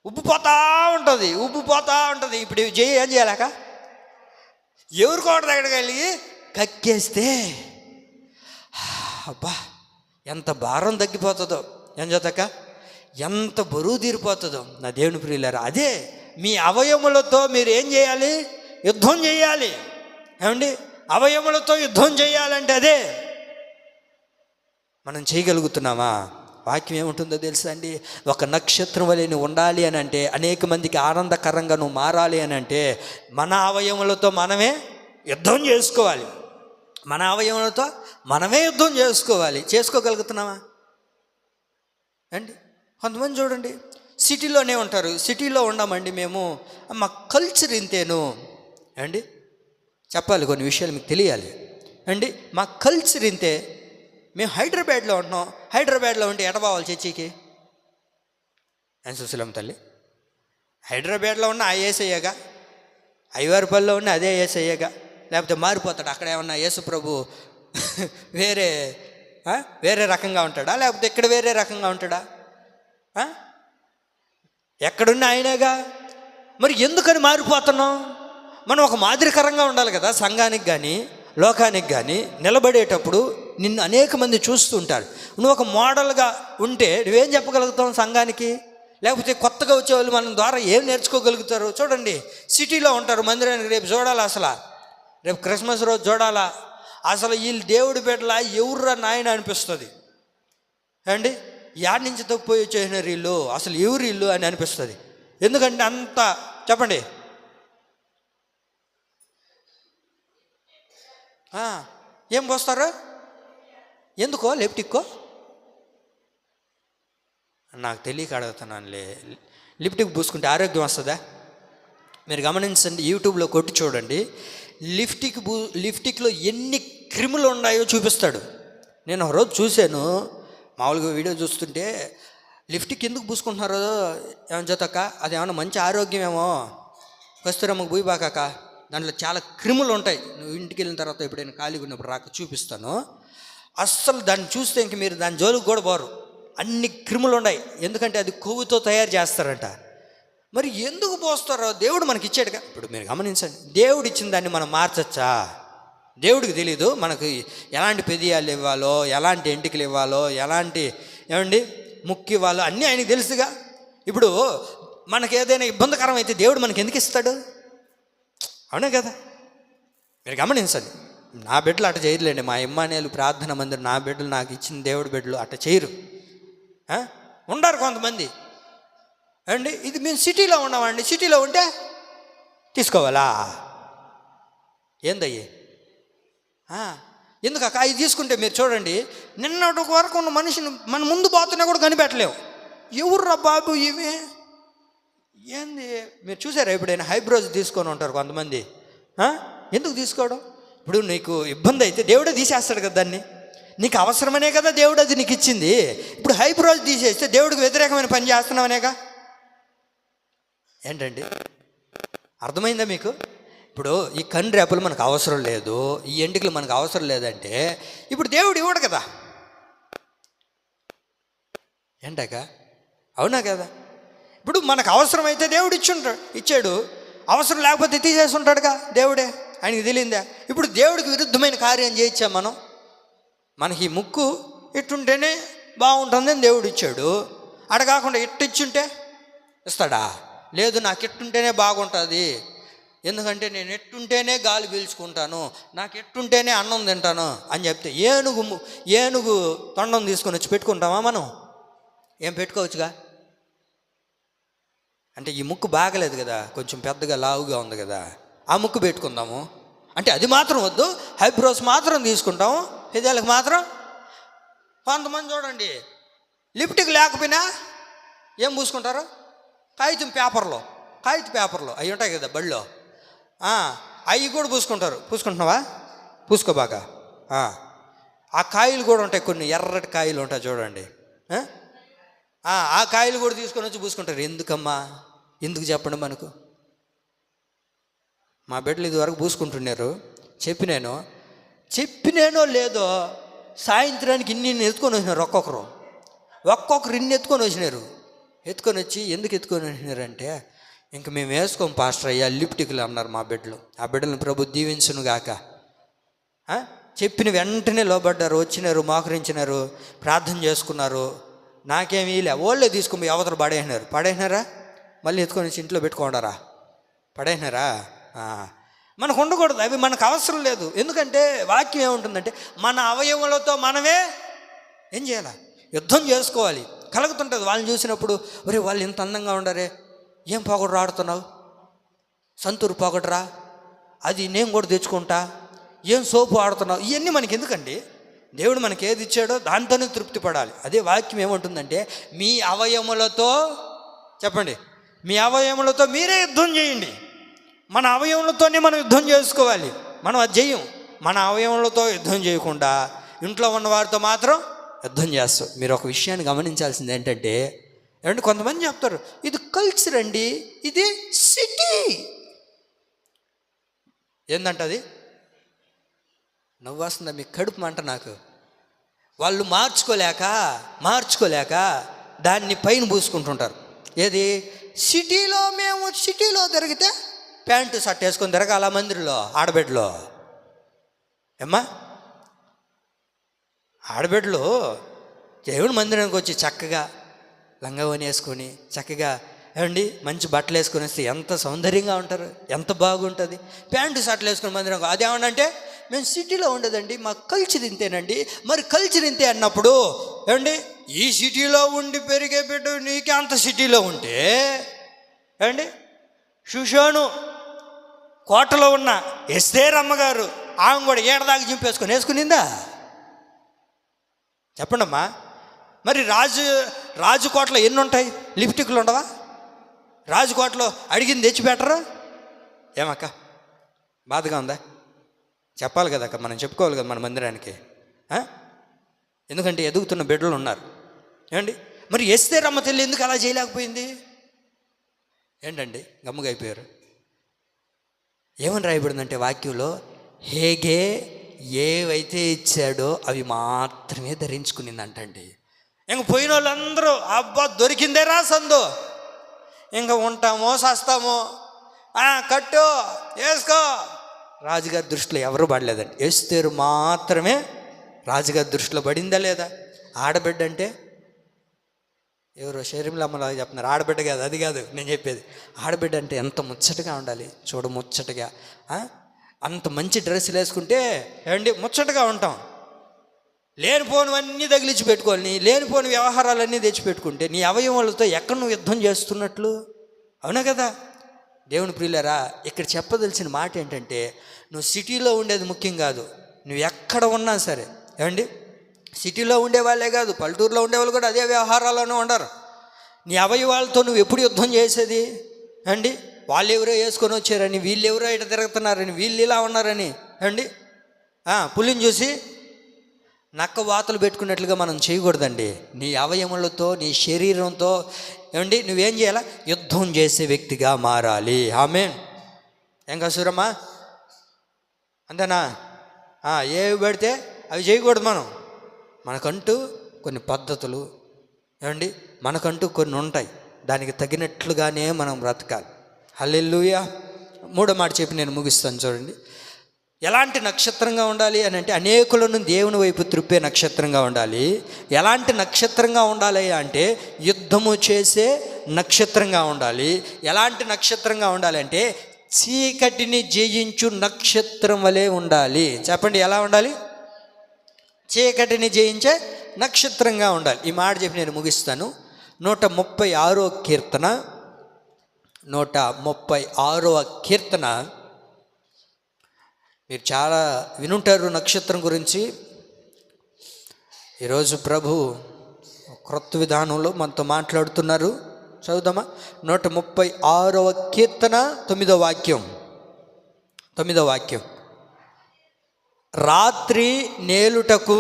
ఉబ్బిపోతూ ఉంటుంది. ఇప్పుడు ఏం చేయాలక? ఎవరి కోట దగ్గరికి వెళ్ళి కక్కేస్తే అబ్బా ఎంత భారం తగ్గిపోతుందో, ఏం చేతక్క ఎంత బరువు తీరిపోతుందో. నా దేవుని ప్రియులారా, అదే మీ అవయములతో మీరు ఏం చేయాలి? యుద్ధం చేయాలి. ఏమండి అవయములతో యుద్ధం చేయాలంటే అదే మనం చేయగలుగుతున్నామా? వాక్యం ఏముంటుందో తెలుసా అండి? ఒక నక్షత్రం వలె నువ్వు ఉండాలి అని అంటే, అనేక మందికి ఆనందకరంగా నువ్వు మారాలి అని అంటే, మన అవయములతో మనమే యుద్ధం చేసుకోవాలి. మన అవయములతో మనమే యుద్ధం చేసుకోగలుగుతున్నామా అండి? కొంతమంది చూడండి సిటీలోనే ఉంటారు. సిటీలో ఉండమండి మేము, మా కల్చర్ ఇంతేను అండి. చెప్పాలి, కొన్ని విషయాలు మీకు తెలియాలి అండి. మా కల్చర్ ఇంతే. మేము హైదరాబాద్లో ఉంటున్నాం. హైదరాబాద్లో ఉంటే ఎడబావాలి చర్చికి అని సుశీలమ్మ తల్లి. హైదరాబాద్లో ఉన్న ఆ ఏసయ్యగా, ఐవారిపల్లిలో ఉన్న అదే ఏసయ్యగా, లేకపోతే మారిపోతాడు. అక్కడ ఏమన్నా యేసు ప్రభు వేరే రకంగా ఉంటాడా, లేకపోతే ఇక్కడ వేరే రకంగా ఉంటాడా? ఎక్కడున్నా ఆయనేగా. మరి ఎందుకని మారిపోతున్నాం? మనం ఒక మాదిరికరంగా ఉండాలి కదా. సంఘానికి కానీ లోకానికి కానీ నిలబడేటప్పుడు నిన్ను అనేక మంది చూస్తుంటారు. నువ్వు ఒక మోడల్గా ఉంటే నువ్వేం చెప్పగలుగుతావు సంఘానికి? లేకపోతే కొత్తగా వచ్చేవాళ్ళు మన ద్వారా ఏం నేర్చుకోగలుగుతారు? చూడండి, సిటీలో ఉంటారు, మందిరానికి రేపు చూడాలా, అసలు రేపు క్రిస్మస్ రోజు చూడాలా, అసలు వీళ్ళు దేవుడి బిడ్డలా ఎవర్రా నాయన అనిపిస్తుంది అండి. యాడ్ నుంచి తప్పిపోయి వచ్చేసినారు వీళ్ళు, అసలు ఎవరు వీళ్ళు అని అనిపిస్తుంది. ఎందుకంటే అంత చెప్పండి, ఏం పోస్తారు? ఎందుకో లెప్టిక్కో నాకు తెలియక అడుగుతున్నానులే. లిఫ్ట్కి పూసుకుంటే ఆరోగ్యం వస్తుందా? మీరు గమనించండి, యూట్యూబ్లో కొట్టి చూడండి. లిఫ్టిక్లో ఎన్ని క్రిములు ఉన్నాయో చూపిస్తాడు. నేను ఒక రోజు చూశాను, మామూలుగా వీడియో చూస్తుంటే, లిఫ్టిక్ ఎందుకు పూసుకుంటున్నారో ఏమని చదవక, అది ఏమన్నా మంచి ఆరోగ్యమేమో, కస్తూరమ్మకు పోయి బాకాక, దాంట్లో చాలా క్రిములు ఉంటాయి. నువ్వు ఇంటికి వెళ్ళిన తర్వాత ఎప్పుడైనా ఖాళీగా ఉన్నప్పుడు రాక చూపిస్తాను. అస్సలు దాన్ని చూస్తే ఇంక మీరు దాని జోలికి కూడా పోరు, అన్ని క్రిములు ఉన్నాయి. ఎందుకంటే అది కొవ్వుతో తయారు చేస్తారంట. మరి ఎందుకు పోస్తారో? దేవుడు మనకి ఇచ్చాడుగా. ఇప్పుడు మీరు గమనించండి, దేవుడు ఇచ్చిన దాన్ని మనం మార్చచ్చా? దేవుడికి తెలీదు మనకు ఎలాంటి పెదియాలు ఇవ్వాలో, ఎలాంటి ఎంటికలు ఇవ్వాలో, ఎలాంటి ముక్కు ఇవ్వాలో అన్నీ ఆయనకి తెలుసుగా. ఇప్పుడు మనకు ఏదైనా ఇబ్బందికరం అయితే దేవుడు మనకి ఎందుకు ఇస్తాడు? అవునా కదా? మీరు గమనించండి, నా బిడ్డలు అట్ట చేయరులేండి. మా ఇమ్మానేలు ప్రార్థన మందిరం నా బిడ్డలు నాకు ఇచ్చిన దేవుడి బిడ్డలు అట్ట చేయరు. ఉండారు కొంతమంది ఇది మేము సిటీలో ఉన్నామండి, సిటీలో ఉంటే తీసుకోవాలా? ఏందయ్యే ఎందుకక్క ఇది తీసుకుంటే? మీరు చూడండి, నిన్నటి వరకు ఉన్న మనిషిని మన ముందు పోతున్నా కూడా కనిపెట్టలేవు. ఎవర్రా బాబు ఇవే ఏంది? మీరు చూసారా ఎప్పుడైనా హైబ్రోజ్ తీసుకొని ఉంటారు కొంతమంది. ఎందుకు తీసుకోవడం? ఇప్పుడు నీకు ఇబ్బంది అయితే దేవుడే తీసేస్తాడు కదా దాన్ని. నీకు అవసరమనే కదా దేవుడు అది నీకు ఇచ్చింది. ఇప్పుడు హైబ్రోజ్ తీసేస్తే దేవుడికి వ్యతిరేకమైన పని చేస్తున్నామనేగా. ఏంటండి, అర్థమైందా మీకు? ఇప్పుడు ఈ కన్ను రేపలు మనకు అవసరం లేదు, ఈ ఎంటికలు మనకు అవసరం లేదంటే ఇప్పుడు దేవుడు ఇవ్వడు కదా. ఏంటాక? అవునా కదా? ఇప్పుడు మనకు అవసరమైతే దేవుడు ఇచ్చాడు, అవసరం లేకపోతే తీసేసి ఉంటాడుగా దేవుడే. ఆయనకి తెలియదా? ఇప్పుడు దేవుడికి విరుద్ధమైన కార్యం చేయించాం మనం. మనకి ఈ ముక్కు ఇట్టుంటేనే బాగుంటుందని దేవుడు ఇచ్చాడు. అడ కాకుండా ఇచ్చుంటే ఇస్తాడా? లేదు, నాకు ఎట్టుంటేనే బాగుంటుంది, ఎందుకంటే నేను ఎట్టుంటేనే గాలి పీల్చుకుంటాను, నాకు ఎట్టుంటేనే అన్నం తింటాను అని చెప్తే ఏనుగు తొండం తీసుకొని వచ్చి పెట్టుకుంటామా మనం? ఏం పెట్టుకోవచ్చుగా. అంటే ఈ ముక్కు బాగలేదు కదా, కొంచెం పెద్దగా లావుగా ఉంది కదా, ఆ ముక్కు పెట్టుకుందాము అంటే అది మాత్రం వద్దు, హైబ్రోస్ మాత్రం తీసుకుంటాము, పెదాలకు మాత్రం. కొంతమంది చూడండి, లిప్టిక్ లేకపోయినా ఏం పూసుకుంటారు? కాగితం పేపర్లో అవి ఉంటాయి కదా బడిలో, అవి కూడా పూసుకుంటున్నావా? పూసుకోబాగా. ఆ కాయలు కూడా ఉంటాయి, కొన్ని ఎర్రటి కాయలు ఉంటాయి చూడండి, ఆ కాయలు కూడా తీసుకొని వచ్చి పూసుకుంటారు. ఎందుకమ్మా? ఎందుకు చెప్పండి మనకు? మా బిడ్డలు ఇదివరకు పూసుకుంటున్నారు. చెప్పినేనో లేదో సాయంత్రానికి ఇన్ని ఎత్తుకొని వచ్చినారు, ఒక్కొక్కరు ఇన్ని ఎత్తుకొని వచ్చినారు. ఎత్తుకొని వచ్చి ఎందుకు ఎత్తుకొని వచ్చినారంటే, ఇంక మేము వేసుకోం పాస్టర్ అయ్యా లిప్టిక్లు అన్నారు మా బిడ్డలు. ఆ బిడ్డలను ప్రభు దీవించును గాక. చెప్పిన వెంటనే లోబడ్డారు, వచ్చినారు, మోకరించినారు, ప్రార్థన చేసుకున్నారు. నాకేమీ లే, ఓళ్ళే తీసుకుని అవతల పడేసినారా? మళ్ళీ ఎత్తుకొని వచ్చి ఇంట్లో పెట్టుకోండారా? పడేసినారా? మనకు ఉండకూడదు, అవి మనకు అవసరం లేదు. ఎందుకంటే వాక్యం ఏముంటుందంటే, మన అవయవులతో మనమే ఏం చేయాలి? యుద్ధం చేసుకోవాలి. కలుగుతుంటుంది వాళ్ళని చూసినప్పుడు, ఒరే వాళ్ళు ఇంత అందంగా ఉండరే, ఏం పోగొట్టు ఆడుతున్నావు, సంతూరు పోగొట్టరా, అది నేను కూడా తెచ్చుకుంటా, ఏం సోపు ఆడుతున్నావు, ఇవన్నీ మనకి ఎందుకండి? దేవుడు మనకి ఏది ఇచ్చాడో దాంతోనే తృప్తి పడాలి. అదే వాక్యం ఏమంటుందంటే, మీ అవయములతో చెప్పండి, మీ అవయములతో మీరే యుద్ధం చేయండి. మన అవయములతోనే మనం యుద్ధం చేసుకోవాలి. మనం అది చెయ్యం. మన అవయములతో యుద్ధం చేయకుండా ఇంట్లో ఉన్న వారితో మాత్రం యుద్ధం చేస్తాం. మీరు ఒక విషయాన్ని గమనించాల్సింది ఏంటంటే, కొంతమంది చెప్తారు ఇది కల్చర్ అండి, ఇది సిటీ. ఏందంట అది? నవ్వు వస్తుందా మీకు? కడుపు మంట నాకు. వాళ్ళు మార్చుకోలేక దాన్ని పైన పూసుకుంటుంటారు. ఏది? సిటీలో మేము సిటీలో తిరిగితే ప్యాంటు షర్ట్ వేసుకొని తిరగాల మందిరంలో, ఆడబిడ్డలో. ఏమ్మా, ఆడబిడ్డలు దేవుని మందిరానికి వచ్చి చక్కగా లంగావని వేసుకొని చక్కగా మంచి బట్టలు వేసుకొని వస్తే ఎంత సౌందర్యంగా ఉంటారు, ఎంత బాగుంటుంది. ప్యాంటు షర్ట్లు వేసుకుని మందిరం అదేమనంటే, మేము సిటీలో ఉండదండి, మా కల్చర్ ఇంతేనండి. మరి కల్చర్ ఇంతే అన్నప్పుడు ఈ సిటీలో ఉండి పెరిగే బిడ్డ నీకే అంత సిటీలో ఉంటే షుషోను కోటలో ఉన్న ఎస్తేర్ అమ్మగారు ఆమె కూడా ఏడదాకా చింపేసుకొని వేసుకునిందా? చెప్పండమ్మా. మరి రాజుకోటలో ఎన్ని ఉంటాయి? లిప్టిక్లు ఉండవా? రాజుకోటలో అడిగింది తెచ్చి పెట్టరా? ఏమక్క బాధగా ఉందా? చెప్పాలి కదా అక్క, మనం చెప్పుకోవాలి కదా మన మందిరానికి. ఎందుకంటే ఎదుగుతున్న బిడ్డలు ఉన్నారు. ఏమండి, మరి ఎస్తేరు అమ్మ తల్లి ఎందుకు అలా చేయలేకపోయింది? ఏంటండి గమ్ముగా అయిపోయారు? ఏమని రాయబడిందంటే వాక్యంలో, హేగే ఏవైతే ఇచ్చాడో అవి మాత్రమే ధరించుకునిందంటండి. ఇంక పోయిన వాళ్ళందరూ అబ్బా దొరికిందే రా సందు, ఇంకా ఉంటామో సస్తామో, కట్టు వేసుకో. రాజుగారి దృష్టిలో ఎవరు పడలేదండి. ఎస్తేరు మాత్రమే రాజుగారి దృష్టిలో పడిందా లేదా? ఆడబిడ్డ అంటే ఎవరో శరీరంలో అమ్మలాగా చెప్తున్నారు. ఆడబిడ్డ కాదు, అది కాదు నేను చెప్పేది. ఆడబిడ్డ అంటే ఎంత ముచ్చటగా ఉండాలి, చూడ ముచ్చటగా. అంత మంచి డ్రెస్సులు వేసుకుంటే ఏమండి ముచ్చటగా ఉంటాం. లేనిపోనివన్నీ తగిలించి పెట్టుకోవాలి, లేనిపోని వ్యవహారాలన్నీ తెచ్చిపెట్టుకుంటే నీ అవయవాలతో ఎక్కడ నువ్వు యుద్ధం చేస్తున్నట్లు? అవునా కదా? దేవుని ప్రియులారా, ఇక్కడ చెప్పదలిసిన మాట ఏంటంటే, నువ్వు సిటీలో ఉండేది ముఖ్యం కాదు. నువ్వు ఎక్కడ ఉన్నా సరే, ఏమండి సిటీలో ఉండే వాళ్ళే కాదు, పల్లెటూరులో ఉండేవాళ్ళు కూడా అదే వ్యవహారాల్లోనే ఉండరు. నీ అవయవాలతో నువ్వు ఎప్పుడు యుద్ధం చేసేది? అండి వాళ్ళు ఎవరో వేసుకొని వచ్చారని, వీళ్ళు ఎవరో ఇట తిరుగుతున్నారని, వీళ్ళు ఇలా ఉన్నారని, అండి పులిని చూసి నక్క వాతలు పెట్టుకున్నట్లుగా మనం చేయకూడదండి. నీ అవయములతో, నీ శరీరంతో ఏమండి నువ్వేం చేయాలా? యుద్ధం చేసే వ్యక్తిగా మారాలి. ఆమేన్. ఏం కాదు సూరమ్మా, అంతేనా? ఏవి పెడితే అవి చేయకూడదు. మనకంటూ కొన్ని పద్ధతులు, ఏమండి మనకంటూ కొన్ని ఉంటాయి. దానికి తగినట్లుగానే మనం బ్రతకాలి. హల్లెలూయా. మూడో మాట చెప్పి నేను ముగిస్తాను చూడండి. ఎలాంటి నక్షత్రంగా ఉండాలి అని అంటే, అనేకులను దేవుని వైపు త్రిప్పే నక్షత్రంగా ఉండాలి. ఎలాంటి నక్షత్రంగా ఉండాలి అంటే, యుద్ధము చేసే నక్షత్రంగా ఉండాలి. ఎలాంటి నక్షత్రంగా ఉండాలి అంటే, చీకటిని జయించు నక్షత్రం వలె ఉండాలి. చెప్పండి, ఎలా ఉండాలి? చీకటిని జయించే నక్షత్రంగా ఉండాలి. ఈ మాట చెప్పి నేను ముగిస్తాను. 136వ కీర్తన, 136వ కీర్తన. మీరు చాలా వినుంటారు నక్షత్రం గురించి. ఈరోజు ప్రభు క్రొత్త విధానంలో మనతో మాట్లాడుతున్నారు. చదువుదామా? 136వ కీర్తన 9వ వాక్యం. 9వ వాక్యం. రాత్రి నేలుటకు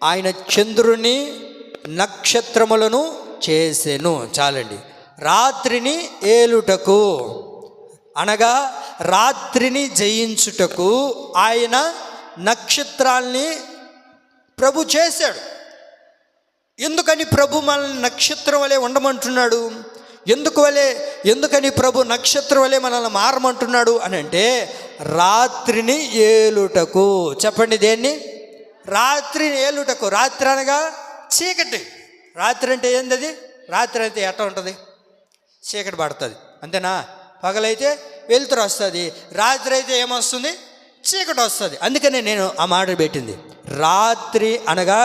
ఆయన చంద్రుని నక్షత్రములను చేసెను. చాలండి. రాత్రిని ఏలుటకు అనగా రాత్రిని జయించుటకు ఆయన నక్షత్రాల్ని ప్రభు చేశాడు. ఎందుకని ప్రభు మనల్ని నక్షత్రం వలె ఉండమంటున్నాడు? ఎందుకని ప్రభు నక్షత్రం వలె మనల్ని మారమంటున్నాడు అని అంటే, రాత్రిని ఏలుటకు. చెప్పండి, దేన్ని? రాత్రిని ఏలుటకు. రాత్రి అనగా చీకటి. రాత్రి అంటే ఏంది? రాత్రి అయితే ఎట్లా ఉంటుంది? చీకటి పడుతుంది, అంతేనా? పగలైతే వెలుతురు వస్తుంది, రాత్రి అయితే ఏమొస్తుంది? చీకటి వస్తుంది. అందుకనే నేను ఆ మాట పెట్టింది. రాత్రి అనగా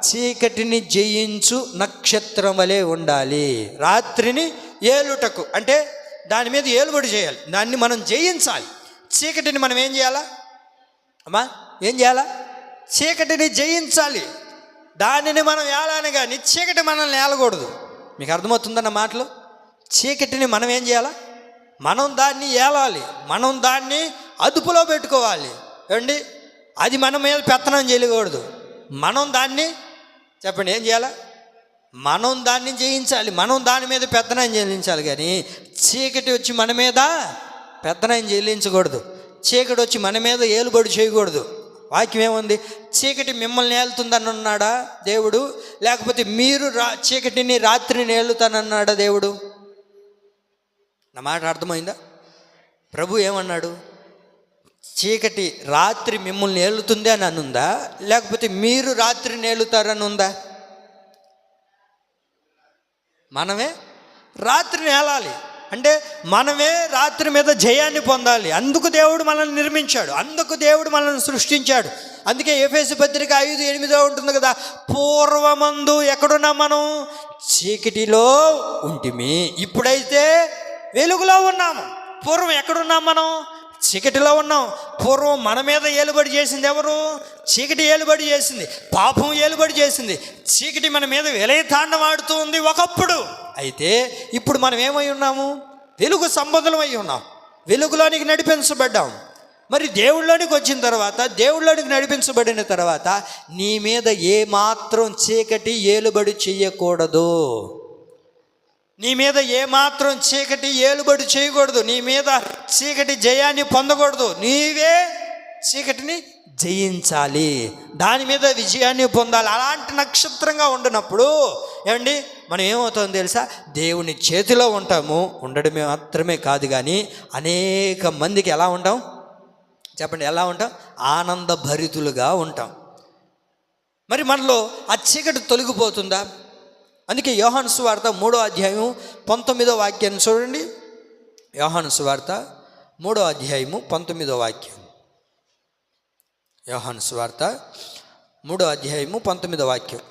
చీకటిని జయించు నక్షత్రం వలె ఉండాలి. రాత్రిని ఏలుటకు అంటే దాని మీద ఏలుబడి చేయాలి, దాన్ని మనం జయించాలి. చీకటిని మనం ఏం చేయాలా అమ్మా? ఏం చేయాలా? చీకటిని జయించాలి. దానిని మనం ఏలాలి, కానీ చీకటి మనల్ని ఏలకూడదు. మీకు అర్థమవుతుందన్న మాటలు? చీకటిని మనం ఏం చేయాలా? మనం దాన్ని ఏలాలి, మనం దాన్ని అదుపులో పెట్టుకోవాలి. ఏమండి, అది మన మీద పెత్తనం చేయకూడదు. మనం దాన్ని చెప్పండి ఏం చేయాలా? మనం దాన్ని జయించాలి, మనం దాని మీద పెత్తనం చెల్లించాలి. కానీ చీకటి వచ్చి మన మీద పెత్తనం చెల్లించకూడదు, చీకటి వచ్చి మన మీద ఏలుబడి చేయకూడదు. వాక్యం ఏముంది? చీకటి మిమ్మల్ని ఏలుతుందని అన్నాడా దేవుడు? లేకపోతే మీరు చీకటిని రాత్రిని ఏలుతానన్నాడా దేవుడు? నా మాట అర్థమైందా? ప్రభు ఏమన్నాడు? చీకటి రాత్రి మిమ్మల్ని ఏలుతుంది అని అనుందా, లేకపోతే మీరు రాత్రిని ఏలుతారని ఉందా? మనమే రాత్రిని ఏలాలి, అంటే మనమే రాత్రి మీద జయాన్ని పొందాలి. అందుకు దేవుడు మనల్ని నిర్మించాడు, అందుకు దేవుడు మనల్ని సృష్టించాడు. అందుకే ఎఫెసు పత్రిక 5:8 ఉంటుంది కదా, పూర్వమందు ఎక్కడున్నాం మనం? చీకటిలో ఉంటిమి, ఇప్పుడైతే వెలుగులో ఉన్నాము. పూర్వం ఎక్కడున్నాం మనం? చీకటిలో ఉన్నాం. పూర్వం మన మీద ఏలుబడి చేసింది ఎవరు? చీకటి ఏలుబడి చేసింది, పాపం ఏలుబడి చేసింది. చీకటి మన మీద విలయతాండవాడుతూ ఉంది ఒకప్పుడు. అయితే ఇప్పుడు మనం ఏమై ఉన్నాము? వెలుగు సంబంధులం అయి ఉన్నాం, వెలుగులోనికి నడిపించబడ్డాం. మరి దేవుళ్ళలోనికి వచ్చిన తర్వాత, దేవుళ్ళలోనికి నడిపించబడిన తర్వాత నీ మీద ఏమాత్రం చీకటి ఏలుబడి చెయ్యకూడదు. నీ మీద ఏమాత్రం చీకటి ఏలుబడి చేయకూడదు. నీ మీద చీకటి జయాన్ని పొందకూడదు. నీవే చీకటిని జయించాలి, దాని మీద విజయాన్ని పొందాలి. అలాంటి నక్షత్రంగా ఉండినప్పుడు ఏమండి మనం ఏమవుతుందో తెలుసా? దేవుని చేతిలో ఉంటాము. ఉండడమే మాత్రమే కాదు కానీ అనేక మందికి ఎలా ఉంటాం చెప్పండి? ఎలా ఉంటాం? ఆనందభరితులుగా ఉంటాం. మరి మనలో ఆ చీకటి తొలగిపోతుందా? అందుకే యోహాను సువార్త 3వ అధ్యాయం 19వ వాక్యాన్ని చూడండి. యోహాను సువార్త 3వ అధ్యాయము 19వ వాక్యం. యోహాను సువార్త 3వ అధ్యాయము 19వ వాక్యం.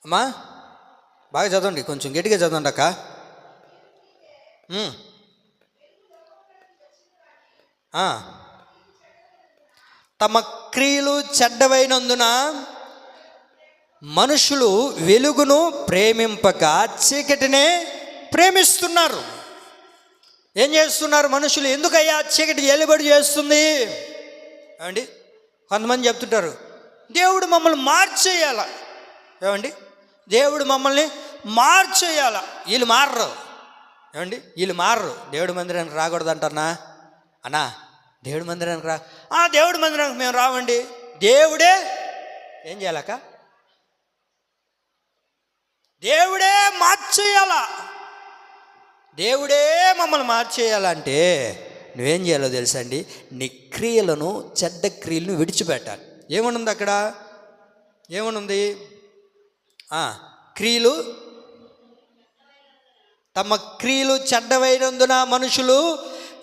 అమ్మా బాగా చదవండి, కొంచెం గట్టిగా చదవండి అక్క. తమ క్రియలు చెడ్డవైనందున మనుషులు వెలుగును ప్రేమింపక చీకటినే ప్రేమిస్తున్నారు. ఏం చేస్తున్నారు మనుషులు? ఎందుకయ్యా చీకటి ఏలుబడి చేస్తుంది ఏమండి? కొంతమంది చెప్తుంటారు దేవుడు మమ్మల్ని మార్చేయాల. ఏమండి? దేవుడు మమ్మల్ని మార్చేయాల. వీళ్ళు మారరు ఏమండి? వీళ్ళు మారరు. దేవుడి మందిరానికి రాకూడదు అంటారనా? అన్నా దేవుడి మందిరానికి దేవుడి మందిరానికి మేము రావండి. దేవుడే ఏం చేయాలక్క? దేవుడే మార్చేయాల. దేవుడే మమ్మల్ని మార్చేయాలంటే నువ్వేం చేయాలో తెలుసా అండి? నీ క్రియలను, చెడ్డ క్రియలను విడిచిపెట్టాలి. ఏమనుంది అక్కడ? ఏమనుంది? క్రియలు తమ క్రియలు చెడ్డవైనందున మనుషులు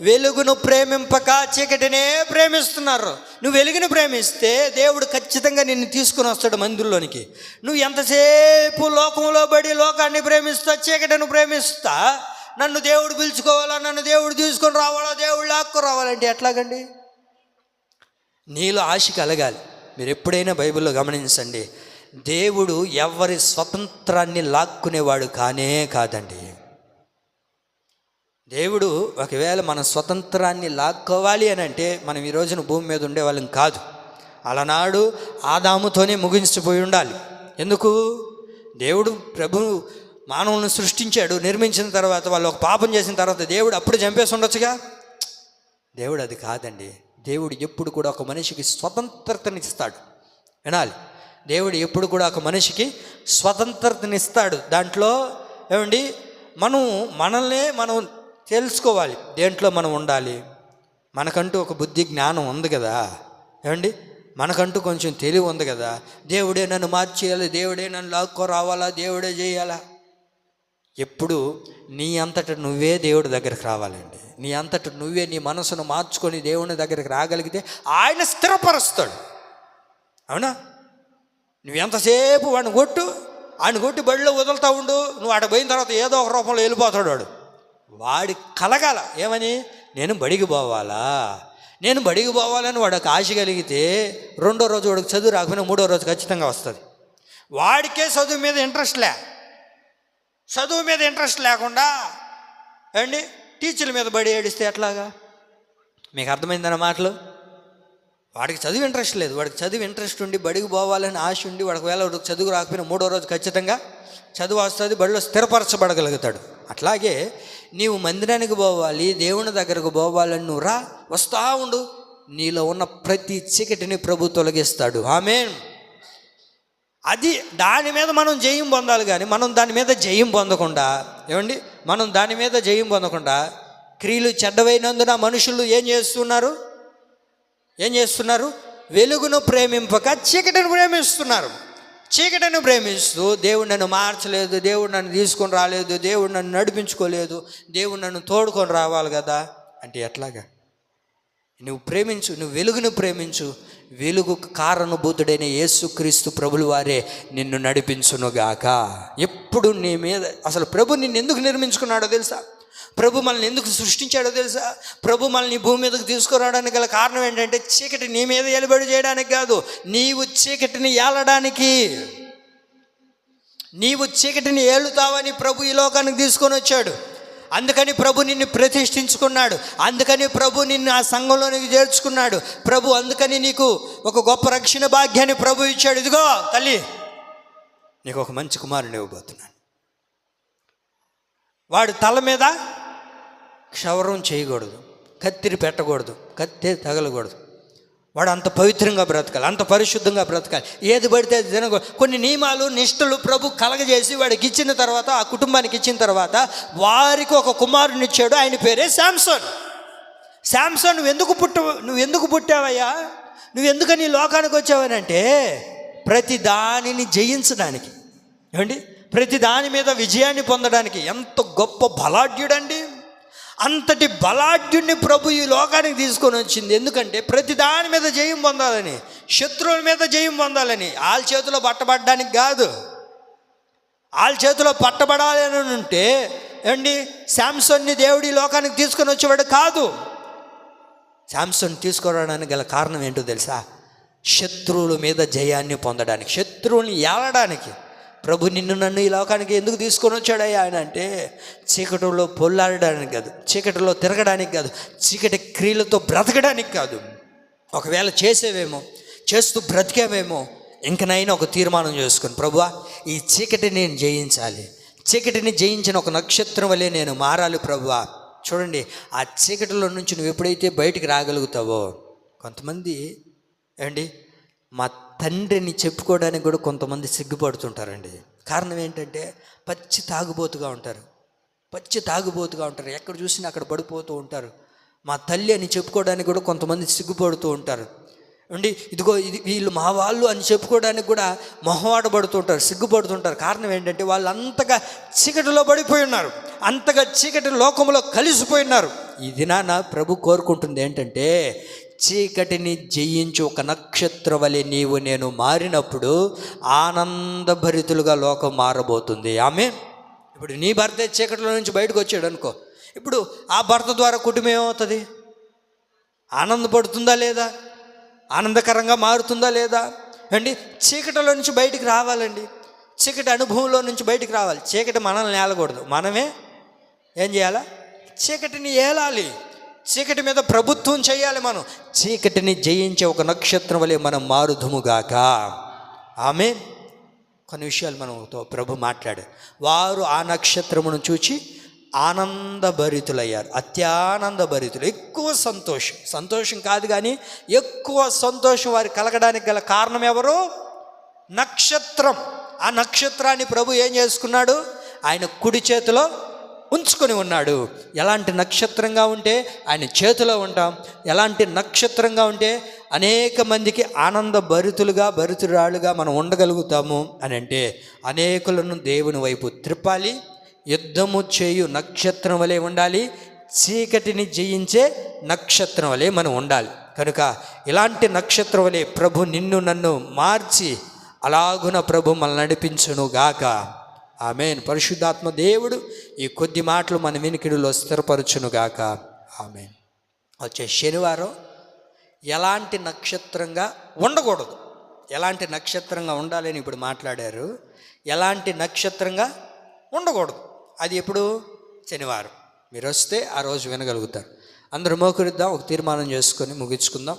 వెలుగును ప్రేమింపక చీకటినే ప్రేమిస్తున్నారు. నువ్వు వెలుగును ప్రేమిస్తే దేవుడు ఖచ్చితంగా నిన్ను తీసుకుని వస్తాడు మందిరంలోనికి. నువ్వు ఎంతసేపు లోకంలో పడి లోకాన్ని ప్రేమిస్తా, చీకటిని ప్రేమిస్తా, నన్ను దేవుడు పిలుచుకోవాలా, నన్ను దేవుడు తీసుకొని రావాలా, దేవుడు లాక్కు రావాలంటే ఎట్లాగండి? నీలో ఆశ కలగాలి. మీరు ఎప్పుడైనా బైబిల్లో గమనించండి, దేవుడు ఎవరి స్వతంత్రాన్ని లాక్కునేవాడు కానే కాదండి. దేవుడు ఒకవేళ మన స్వతంత్రాన్ని లాక్కోవాలి అని అంటే మనం ఈ రోజున భూమి మీద ఉండేవాళ్ళం కాదు. అలనాడు ఆదాముతోనే ముగించిపోయి ఉండాలి. ఎందుకు? దేవుడు ప్రభు మానవులను సృష్టించాడు, నిర్మించిన తర్వాత వాళ్ళు ఒక పాపం చేసిన తర్వాత దేవుడు అప్పుడు చంపేసి ఉండొచ్చుగా. దేవుడు అది కాదండి. దేవుడు ఎప్పుడు కూడా ఒక మనిషికి స్వతంత్రతనిస్తాడు. వినాలి, దేవుడు ఎప్పుడు కూడా ఒక మనిషికి స్వతంత్రతనిస్తాడు. దాంట్లో ఏమండి మనల్ని మనం తెలుసుకోవాలి, దేంట్లో మనం ఉండాలి. మనకంటూ ఒక బుద్ధి జ్ఞానం ఉంది కదా ఏమండి, మనకంటూ కొంచెం తెలివి ఉంది కదా. దేవుడే నన్ను మార్చేయాలి, దేవుడే నన్ను లాక్కో రావాలా, దేవుడే చేయాలా. ఎప్పుడు నీ అంతట నువ్వే దేవుడి దగ్గరికి రావాలండి. నీ అంతట నువ్వే నీ మనసును మార్చుకొని దేవుని దగ్గరికి రాగలిగితే ఆయన స్థిరపరుస్తాడు. అవునా? నువ్వు ఎంతసేపు వాడిని కొట్టి బడిలో వదులుతూ ఉండు, నువ్వు ఆడ పోయిన తర్వాత ఏదో ఒక రూపంలో వెళ్ళిపోతాడు. వాడి కలగాల ఏమని? నేను బడికి పోవాలని వాడికి ఆశ కలిగితే రెండో రోజు వాడికి చదువు రాకపోయినా మూడో రోజు ఖచ్చితంగా వస్తుంది. వాడికే చదువు మీద ఇంట్రెస్ట్ లేకుండా అండి టీచర్ల మీద బడి ఏడిస్తే ఎట్లాగా? మీకు అర్థమైందన్న మాటలు? వాడికి చదువు ఇంట్రెస్ట్ లేదు, వాడికి చదువు ఇంట్రెస్ట్ ఉండి బడికి పోవాలని ఆశ ఉండి వాడికి వేళ చదువు రాకపోయినా మూడో రోజు ఖచ్చితంగా చదువు వస్తుంది, బడిలో స్థిరపరచబడగలుగుతాడు. అట్లాగే నీవు మందిరానికి పోవాలి, దేవుని దగ్గరకు పోవాలని నువ్వు వస్తూ ఉండు, నీలో ఉన్న ప్రతి చీకటిని ప్రభు తొలగిస్తాడు. ఆమేన్. అది దాని మీద మనం జయం పొందాలి. కానీ మనం దాని మీద జయం పొందకుండా క్రియలు చెడ్డవైనందున మనుషులు ఏం చేస్తున్నారు? వెలుగును ప్రేమింపక చీకటిని ప్రేమిస్తూ దేవుడు నన్ను మార్చలేదు, దేవుడు నన్ను తీసుకొని రాలేదు, దేవుడు నన్ను నడిపించుకోలేదు, దేవుడు నన్ను తోడుకొని రావాలి కదా అంటే ఎట్లాగా? నువ్వు వెలుగును ప్రేమించు, వెలుగుకు కారణభూతుడైన యేసుక్రీస్తు ప్రభులు వారే నిన్ను నడిపించునుగాక. ఎప్పుడు నీ మీద అసలు ప్రభు నిన్ను ఎందుకు నిర్మించుకున్నాడో తెలుసా? ప్రభు మనల్ని ఎందుకు సృష్టించాడో తెలుసా? ప్రభు మనల్ని భూమి మీదకు తీసుకురావడానికి గల కారణం ఏంటంటే చీకటి నీ మీద ఏలుబడి చేయడానికి కాదు, నీవు చీకటిని ఏలడానికి. నీవు చీకటిని ఏలుతావని ప్రభు ఈ లోకానికి తీసుకొని వచ్చాడు. అందుకని ప్రభు నిన్ను ప్రతిష్ఠించుకున్నాడు. అందుకని ప్రభు నిన్ను ఆ సంఘంలోనికి చేర్చుకున్నాడు. ప్రభు అందుకని నీకు ఒక గొప్ప రక్షణ భాగ్యాన్ని ప్రభు ఇచ్చాడు. ఇదిగో తల్లి, నీకు ఒక మంచి కుమారుని ఇవ్వబోతున్నాను. వాడు తల మీద క్షవరం చేయకూడదు, కత్తిరి పెట్టకూడదు, కత్తి తగలకూడదు. వాడు అంత పవిత్రంగా బ్రతకాలి, అంత పరిశుద్ధంగా బ్రతకాలి. ఏది పడితే అది తినకూడదు. కొన్ని నియమాలు నిష్టలు ప్రభు కలగజేసి వాడికి ఇచ్చిన తర్వాత, ఆ కుటుంబానికి ఇచ్చిన తర్వాత వారికి ఒక కుమారుని ఇచ్చాడు. ఆయన పేరే శాంసన్. శాంసన్ నువ్వు ఎందుకు పుట్టావయ్యా, నువ్వు ఎందుకని ఈ లోకానికి వచ్చావనంటే ప్రతి దానిని జయించడానికి, ఏమండి, ప్రతి దాని మీద విజయాన్ని పొందడానికి. ఎంత గొప్ప బలాఢ్యుడండి! అంతటి బలాఢ్యుడిని ప్రభు ఈ లోకానికి తీసుకొని వచ్చింది. ఎందుకంటే ప్రతి దాని మీద జయం పొందాలని, శత్రువుల మీద జయం పొందాలని. వాళ్ళ చేతిలో పట్టబడడానికి కాదు. వాళ్ళ చేతిలో పట్టబడాలి అని ఉంటే ఏమండి, శాంసన్ని దేవుడు ఈ లోకానికి తీసుకొని వచ్చేవాడు కాదు. శాంసన్ తీసుకురావడానికి గల కారణం ఏంటో తెలుసా? శత్రువుల మీద జయాన్ని పొందడానికి, శత్రువుని ఏలడానికి. ప్రభు నిన్ను నన్ను ఈ లోకానికి ఎందుకు తీసుకొని వచ్చాడయ్యా ఆయన అంటే చీకటిలో పొల్లాడడానికి కాదు, చీకటిలో తిరగడానికి కాదు, చీకటి క్రియలతో బ్రతకడానికి కాదు. ఒకవేళ చేసేవేమో, చేస్తూ బ్రతికేవేమో, ఇంకనైనా ఒక తీర్మానం చేసుకుని, ప్రభువా ఈ చీకటిని నేను జయించాలి, చీకటిని జయించిన ఒక నక్షత్రం వల్లే నేను మారాలి ప్రభువా. చూడండి, ఆ చీకటిలో నుంచి నువ్వు ఎప్పుడైతే బయటికి రాగలుగుతావో, కొంతమంది ఏమండి మా తండ్రిని చెప్పుకోవడానికి కూడా కొంతమంది సిగ్గుపడుతుంటారండి. కారణం ఏంటంటే పచ్చి తాగుబోతుగా ఉంటారు, ఎక్కడ చూసినా అక్కడ పడిపోతూ ఉంటారు. మా తల్లి అని చెప్పుకోవడానికి కూడా కొంతమంది సిగ్గుపడుతూ ఉంటారు అండి. ఇదిగో వీళ్ళు మా వాళ్ళు అని చెప్పుకోవడానికి కూడా మొహమాటపడుతుంటారు, సిగ్గుపడుతుంటారు. కారణం ఏంటంటే వాళ్ళు అంతగా చీకటిలో పడిపోయి ఉన్నారు, అంతగా చీకటి లోకంలో కలిసిపోయి ఉన్నారు. ఈ దినాన ప్రభు కోరుకుంటుంది ఏంటంటే చీకటిని జయించి ఒక నక్షత్ర వలె నీవు నేను మారినప్పుడు ఆనందభరితులుగా లోకం మారబోతుంది. ఆమేన్. ఇప్పుడు నీ భర్త చీకటిలో నుంచి బయటకు వచ్చాడు అనుకో, ఇప్పుడు ఆ భర్త ద్వారా కుటుంబం ఏమవుతుంది? ఆనందపడుతుందా లేదా? ఆనందకరంగా మారుతుందా లేదా అండి? చీకటిలో నుంచి బయటికి రావాలండి, చీకటి అనుభవంలో నుంచి బయటికి రావాలి. చీకటి మనల్ని ఏలకూడదు, మనమే ఏం చేయాలా? చీకటిని ఏలాలి, చీకటి మీద ప్రభుత్వం చేయాలి. మనం చీకటిని జయించే ఒక నక్షత్రం వలె మనం మారుదుముగాక. ఆమేన్. కొన్ని విషయాలు మనతో ప్రభు మాట్లాడారు. వారు ఆ నక్షత్రమును చూచి ఆనందభరితులయ్యారు, అత్యానందభరితులు. ఎక్కువ సంతోషం కాదు కానీ ఎక్కువ సంతోషం వారికి కలగడానికి గల కారణం ఎవరు? నక్షత్రం. ఆ నక్షత్రాన్ని ప్రభు ఏం చేసుకున్నాడు? ఆయన కుడి చేతిలో ఉంచుకొని ఉన్నాడు. ఎలాంటి నక్షత్రంగా ఉంటే ఆయన చేతిలో ఉంటాం, ఎలాంటి నక్షత్రంగా ఉంటే అనేక మందికి భరితురాలుగా మనం ఉండగలుగుతాము అని అంటే అనేకులను దేవుని వైపు త్రిప్పాలి, యుద్ధము చేయు నక్షత్రం వలె ఉండాలి, చీకటిని జయించే నక్షత్రం వలె మనం ఉండాలి. కనుక ఇలాంటి నక్షత్రం వలె ప్రభు నిన్ను నన్ను మార్చి అలాగున ప్రభు మనల్ని నడిపించునుగాక. ఆమేన్. పరిశుద్ధాత్మ దేవుడు ఈ కొద్ది మాటలు మన వినికిడిలో స్థిరపరచునుగాక. ఆమేన్. వచ్చే శనివారం ఎలాంటి నక్షత్రంగా ఉండకూడదు, ఎలాంటి నక్షత్రంగా ఉండాలని ఇప్పుడు మాట్లాడారు. ఎలాంటి నక్షత్రంగా ఉండకూడదు, అది ఎప్పుడు? శనివారం. మీరు వస్తే ఆ రోజు వినగలుగుతారు. అందరూ మోకరిద్దాం, ఒక తీర్మానం చేసుకొని ముగించుకుందాం.